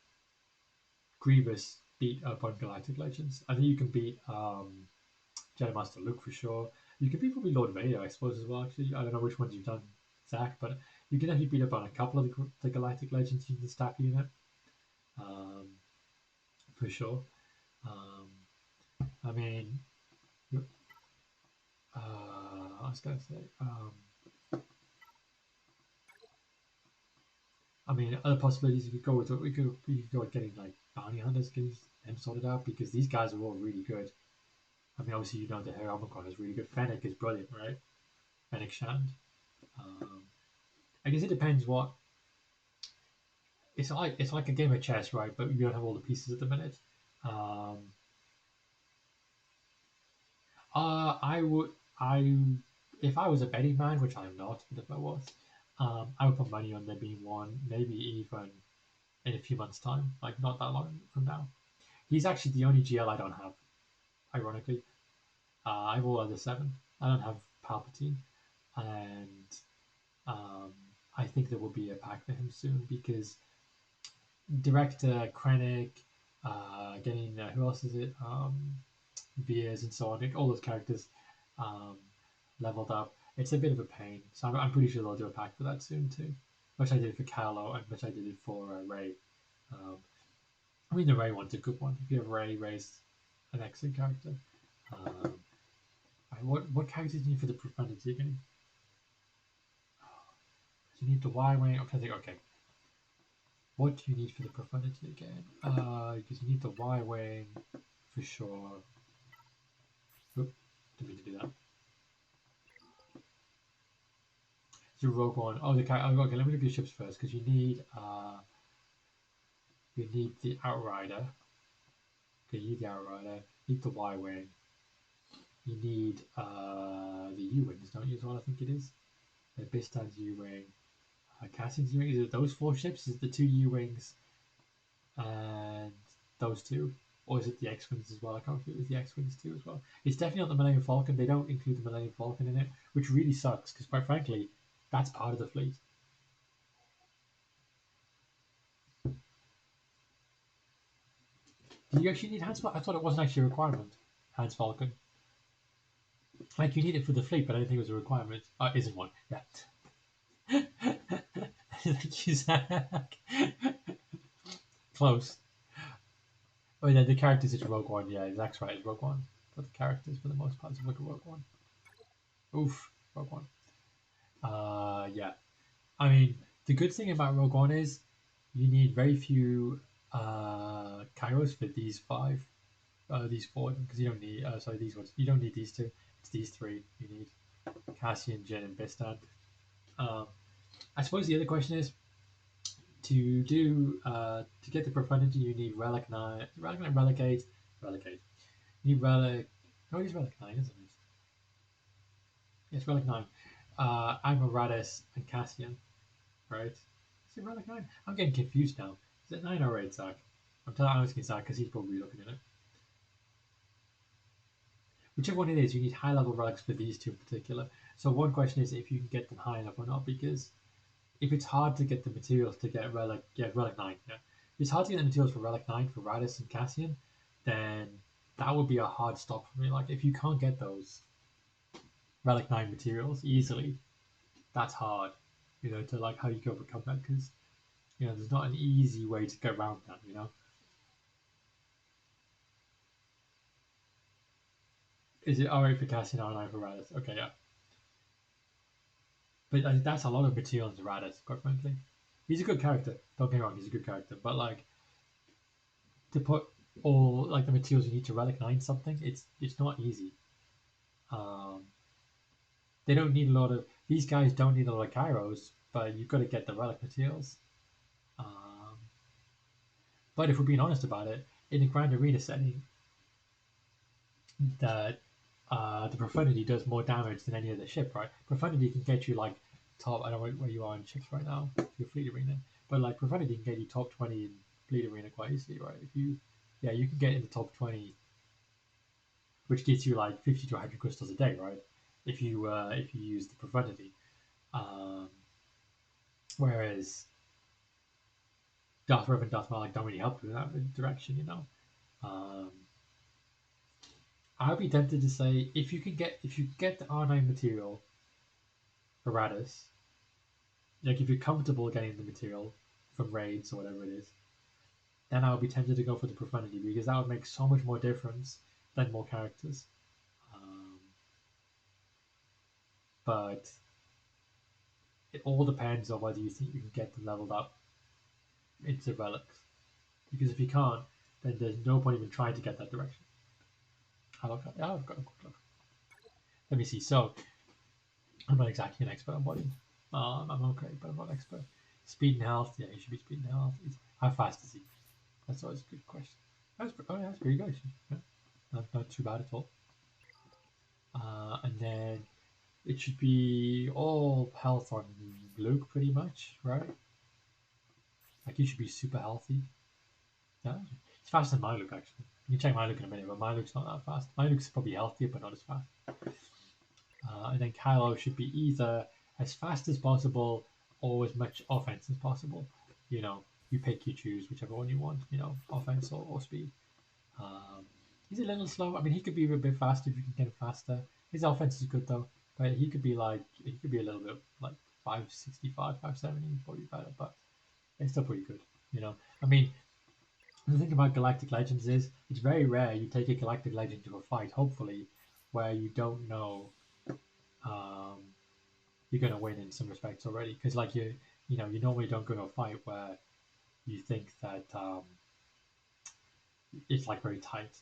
Grievous beat up on Galactic Legends. I think you can beat Jedi Master Luke for sure. You can beat probably Lord Vader, I suppose, as well. Actually, I don't know which ones you've done, Zach, but you can actually beat up on a couple of the Galactic Legends using the Stab unit, for sure. I mean, I was going to say. I mean, other possibilities you could go with. We could go with getting like bounty hunters, getting them sorted out because these guys are all really good. I mean, obviously you know the Omicron is really good. Fennec is brilliant, right? Fennec Shand. I guess it depends what. It's like a game of chess, right? But you don't have all the pieces at the minute. Um, I would I if I was a betting man, which I'm not, but if I was, I would put money on there being one, maybe even in a few months' time, like not that long from now. He's actually the only GL I don't have, ironically. I have all other seven. I don't have Palpatine, and um, I think there will be a pack for him soon because director Krennic, getting who else is it? Veers and so on, like all those characters um, leveled up. It's a bit of a pain, so I'm pretty sure they'll do a pack for that soon too, which I did for Kylo and which I did it for Ray. Um, I mean, the Ray one's a good one. If you have Ray, Ray's an excellent character. Um, what characters do you need for the profundity again? You need the Y wing. I'm trying to think. Okay, what do you need for the profundity again? Because you need the Y wing for sure. Oop, didn't mean to do that. So Rogue One. Oh, the character. Okay, let me look at your ships first because you need the Outrider. Okay, you need the Outrider. You need the Y wing. You need the U wings, don't you? As well, I think it is. The Bistan's U wing. Cassian's U wing. Is it those four ships? Is it the two U wings and those two? Or is it the X Wings as well? I can't remember if it was the X Wings too as well. It's definitely not the Millennium Falcon. They don't include the Millennium Falcon in it, which really sucks because, quite frankly, that's part of the fleet. Do you actually need Hans Falcon? I thought it wasn't actually a requirement. Hans Falcon. Like you need it for the fleet, but I didn't think it was a requirement. Isn't one? Yeah. Thank you, Zach. Close. Oh yeah, the characters is Rogue One. Yeah, Zach's right. It's Rogue One. But the characters, for the most part, is Rogue One. Oof, Rogue One. Yeah. I mean, the good thing about Rogue One is you need very few Kairos for these five, these four, because you don't need. Sorry, these ones. You don't need these two. It's these three. You need Cassian, Jin, and Bistan. Um, I suppose the other question is to get the profundity. You need Relic 9, Relic 8, Relic 8. You need Relic. No, it is Relic 9, isn't it? Yes, Relic 9. I'm a Radis and Cassian, right? Is it Relic 9? I'm getting confused now. Is it 9 or 8, Zach? I'm asking Zach because he's probably looking at it. Whichever one it is, you need high level relics for these two in particular. So one question is if you can get them high enough or not, because if it's hard to get the materials to get Relic 9, yeah. If it's hard to get the materials for Relic 9 for Radis and Cassian, then that would be a hard stop for me. Like if you can't get those Relic 9 materials easily, that's hard, to like how you can overcome that because there's not an easy way to get around that. Is it alright for Cassian R9 for Radis? Okay, yeah. But that's a lot of material into Radis, quite frankly. He's a good character. Don't get me wrong, he's a good character. But like to put all like the materials you need to Relic 9 something, it's not easy. Um, they don't need a lot of these guys don't need a lot of Kairos, but you've got to get the Relic materials. Um, but if we're being honest about it, in the Grand Arena setting, that the Profundity does more damage than any other ship, right? Profundity can get you like top. I don't know where you are in ships right now, your Fleet Arena, but like Profundity can get you top 20 in Fleet Arena quite easily, right? You can get in the top 20, which gets you like 50 to 100 crystals a day, right? If you use the Profundity, um, whereas Darth Revan and Darth Malak don't really help you in that direction. Um, I'd be tempted to say if you get the R9 material for Radis, like if you're comfortable getting the material from raids or whatever it is, then I would be tempted to go for the Profundity because that would make so much more difference than more characters. But it all depends on whether you think you can get them leveled up into relics. Because if you can't, then there's no point even trying to get that direction. I've got a quick look. Let me see. So I'm not exactly an expert on body. I'm okay, but I'm not expert. Speed and health, yeah, he should be speed and health. How fast is he? That's always a good question. Oh, yeah, that's pretty good. Actually. Yeah, not too bad at all. And then it should be all health on Luke, pretty much, right? Like he should be super healthy. Yeah, it's faster than my Luke actually. You can check my Luke in a minute, but my Luke's not that fast. My Luke's probably healthier, but not as fast. And then Kylo should be either as fast as possible or as much offense as possible. You know, you pick, you choose whichever one you want. You know, offense or speed. Um, he's a little slow. I mean, he could be a bit faster if you can get him faster. His offense is good though, but he could be a little bit like 565, 570, probably better, but it's still pretty good. You know, I mean, the thing about Galactic Legends is it's very rare you take a Galactic Legend to a fight, hopefully, where you don't know um, you're going to win in some respects already. Because like you normally don't go to a fight where you think that it's like very tight.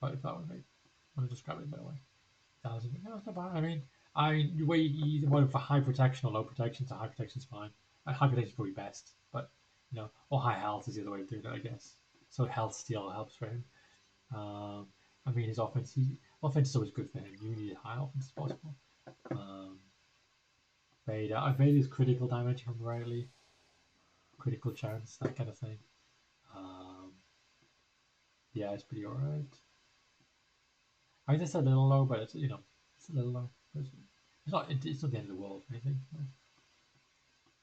If that would make, I want to describe it a better way. 1,000, no, it's not bad. The way you either went for high protection or low protection, so high protection is fine. High protection is probably best, but or high health is the other way of doing it, I guess. So health steal helps for him. Um, I mean, offense is always good for him. You need high offense as possible. Um, Vader's critical damage from Riley, critical chance, that kind of thing. Um, yeah, it's pretty alright. I mean, it's a little low, but it's a little low. It's not the end of the world or anything.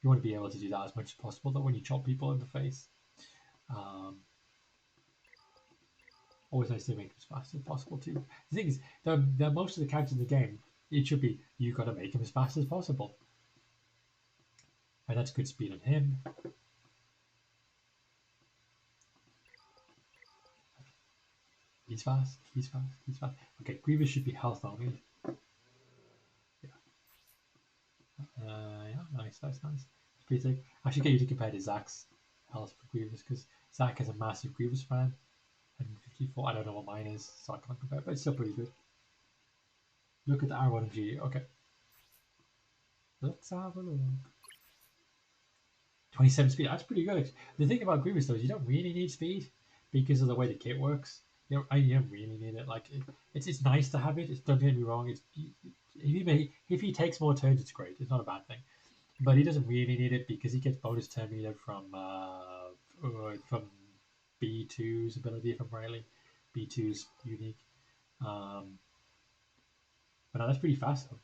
You want to be able to do that as much as possible, though, when you chop people in the face. Um, Always nice to make them as fast as possible, too. The thing is, most of the characters in the game, it should be you got to make him as fast as possible. And that's good speed on him. He's fast. He's fast. He's fast. Okay, Grievous should be health only. Yeah. Yeah. Nice. Nice. Nice. It's pretty sick. I should get you to compare to Zach's health for Grievous because Zach is a massive Grievous fan. And 54. I don't know what mine is, so I can't compare. But it's still pretty good. Look at the R1 and G. Okay. Let's have a look. 27 speed. That's pretty good. The thing about Grievous though is you don't really need speed because of the way the kit works. You don't really need it. Like it's nice to have it. Don't get me wrong. If he takes more turns, it's great. It's not a bad thing. But he doesn't really need it because he gets bonus turn meter from B2's ability from Riley. B2's unique. Um, but no, that's pretty fast though.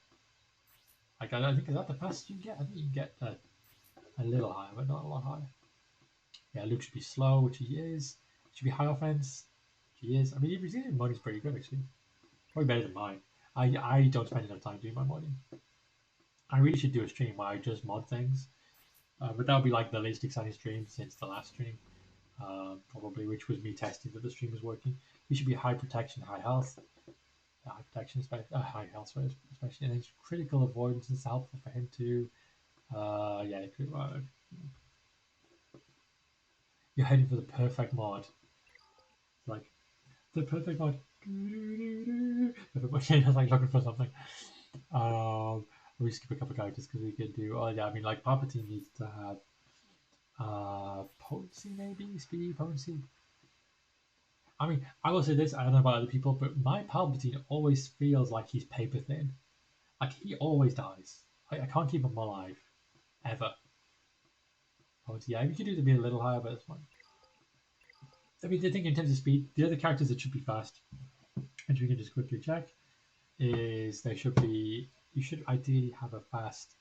Like I think is that the fastest you can get? I think you can get a little higher, but not a lot higher. Yeah, Luke should be slow, which he is. Should be high offense. He is. I mean, his money's pretty good actually. Probably better than mine. I don't spend enough time doing my modding. I really should do a stream where I just mod things, but that would be like the least exciting stream since the last stream, probably, which was me testing that the stream was working. He should be high protection, high health, high protection, high health, sorry, especially, and then critical avoidance is helpful for him too. Yeah, you're heading for the perfect mod. Like the perfect mod. Perfect, like looking for something. We skip a couple of characters because we can do. Oh yeah, I mean like Palpatine needs to have potency, maybe speed, potency. I mean, I will say this. I don't know about other people, but my Palpatine always feels like he's paper thin. Like he always dies. I can't keep him alive ever. Potency, yeah, we could do to be a little higher, but it's fine. I mean, the thing in terms of speed, the other characters that should be fast, which we can just quickly check, is they should be. You should ideally have a fast.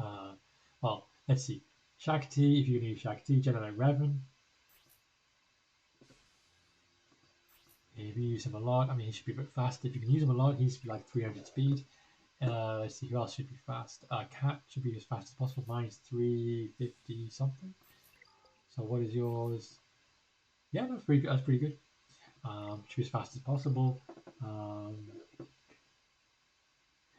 Uh, well, let's see. Shakti, if you can use Shakti, generate Revan. If you use him a lot, I mean, he should be a bit fast. If you can use him a lot, he should be like 300 speed. Let's see, who else should be fast? Cat should be as fast as possible. Mine's 350 something. So what is yours? Yeah, that's pretty good. That's pretty good. Should be as fast as possible.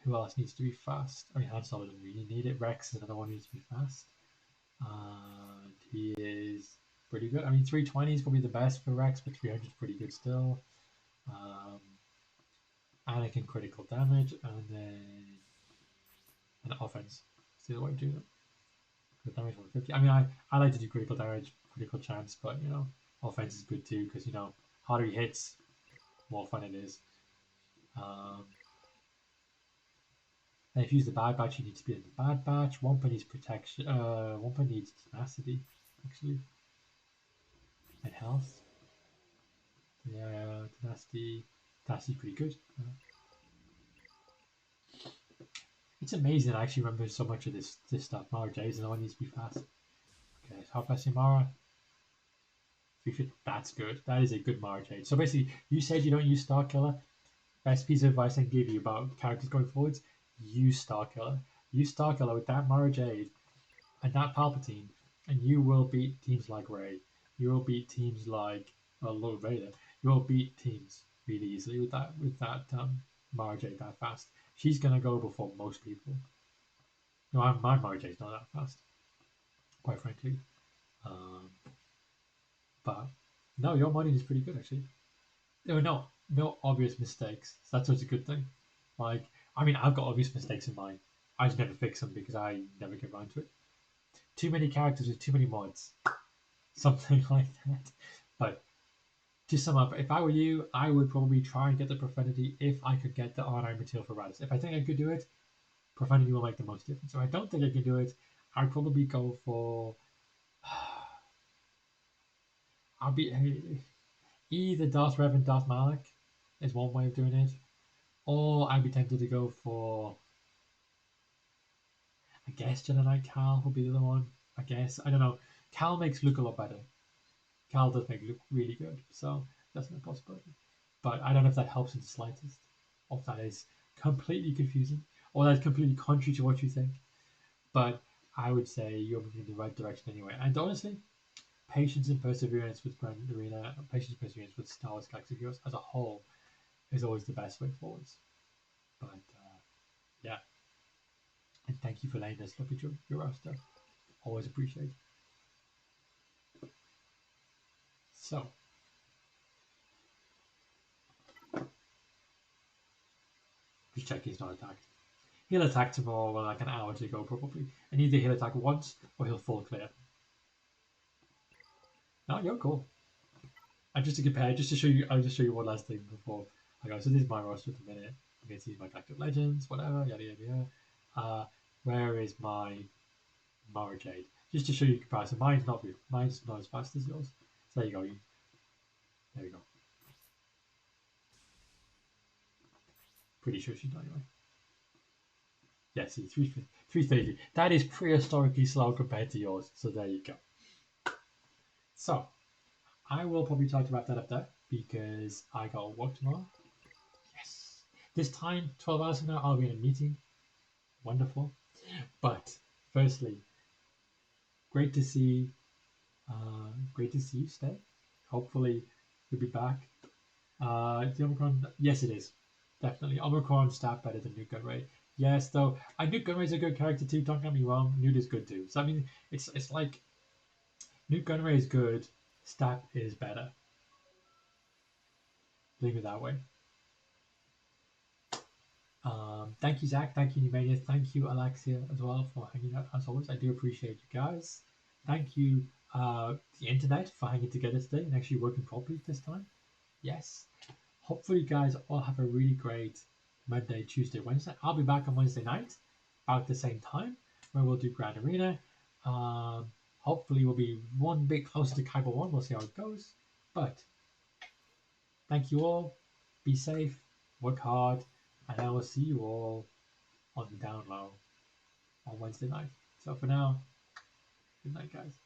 Who else needs to be fast? I mean, Han Solo doesn't really need it. Rex is another one who needs to be fast. And he is pretty good. I mean, 320 is probably the best for Rex, but 300 is pretty good still. Anakin critical damage, and then an offense. See the way of doing it. Good damage 150. I mean, I like to do critical damage, critical chance, but you know, offense is good too because you know, harder he hits, more fun it is. And if you use the bad batch, you need to be in the bad batch. Wampa needs protection. Wampa needs tenacity, actually, and health. Yeah, tenacity. Tenacity's pretty good. It's amazing. I actually remember so much of this stuff. Mara J's and all needs to be fast. Okay, so how fast is Mara? 350. That's good. That is a good Mara Jade. So basically, you said you don't use Star Killer. Best piece of advice I can give you about characters going forwards: use Star Killer. Use Star Killer with that Mara Jade and that Palpatine, and you will beat teams like Rey. You will beat teams like Lord Vader. You will beat teams really easily with that Mara Jade that fast. She's gonna go before most people. No, my Mara Jade's not that fast, quite frankly. Um, but no, your money is pretty good actually. There were no obvious mistakes. So that's always a good thing. Like, I mean, I've got obvious mistakes in mine. I just never fix them because I never get around to it. Too many characters with too many mods, something like that. But to sum up, if I were you, I would probably try and get the Profanity if I could get the R9 material for Radis. If I think I could do it, Profanity will make the most difference. If I don't think I can do it, I'd probably go for. I'll be either Darth Rev and Darth Malik is one way of doing it, or I'd be tempted to go for. I guess Jedi Knight Cal would be the other one. I guess I don't know. Cal makes look a lot better. Cal does make it look really good, so that's no possibility. But I don't know if that helps in the slightest, or if that is completely confusing, or that's completely contrary to what you think. But I would say you're moving in the right direction anyway. And honestly, patience and perseverance with Grand Arena, patience and perseverance with Star Wars Galaxy of Heroes as a whole is always the best way forwards. But yeah, and thank you for letting us look at your roster. Always appreciate it. So, just check he's not attacked. He'll attack tomorrow, well, like an hour to go probably, and either he'll attack once or he'll full clear. No, you're cool. And just to compare, just to show you, I'll just show you one last thing before I go. So this is my roster at the minute. You can see my Galactic Legends, whatever, yada yada yada. Where is my Mara Jade? Just to show you comparison. Mine's not as fast as yours. So there you go. There you go. Pretty sure she's not anyway. Yeah, see, 330. That is prehistorically slow compared to yours. So there you go. So I will probably try to wrap that up there because I got work tomorrow. Yes. This time, 12 hours from now, I'll be in a meeting. Wonderful. But firstly, great to see you stay. Hopefully you'll be back. The Omicron, yes it is. Definitely. Omicron stat better than Nuke Gunray. Yes, though Nuke Gunray's a good character too, don't get me wrong. Nuke is good too. So I mean it's like Nuke Gunray is good, stat is better. Leave it that way. Thank you, Zach. Thank you, Numania. Thank you, Alexia, as well, for hanging out. As always, I do appreciate you guys. Thank you, the internet, for hanging together today and actually working properly this time. Yes. Hopefully, you guys all have a really great Monday, Tuesday, Wednesday. I'll be back on Wednesday night, about the same time, where we'll do Grand Arena. Hopefully, we'll be one bit closer to Kyber 1. We'll see how it goes. But thank you all. Be safe. Work hard. And I will see you all on the down low on Wednesday night. So for now, good night, guys.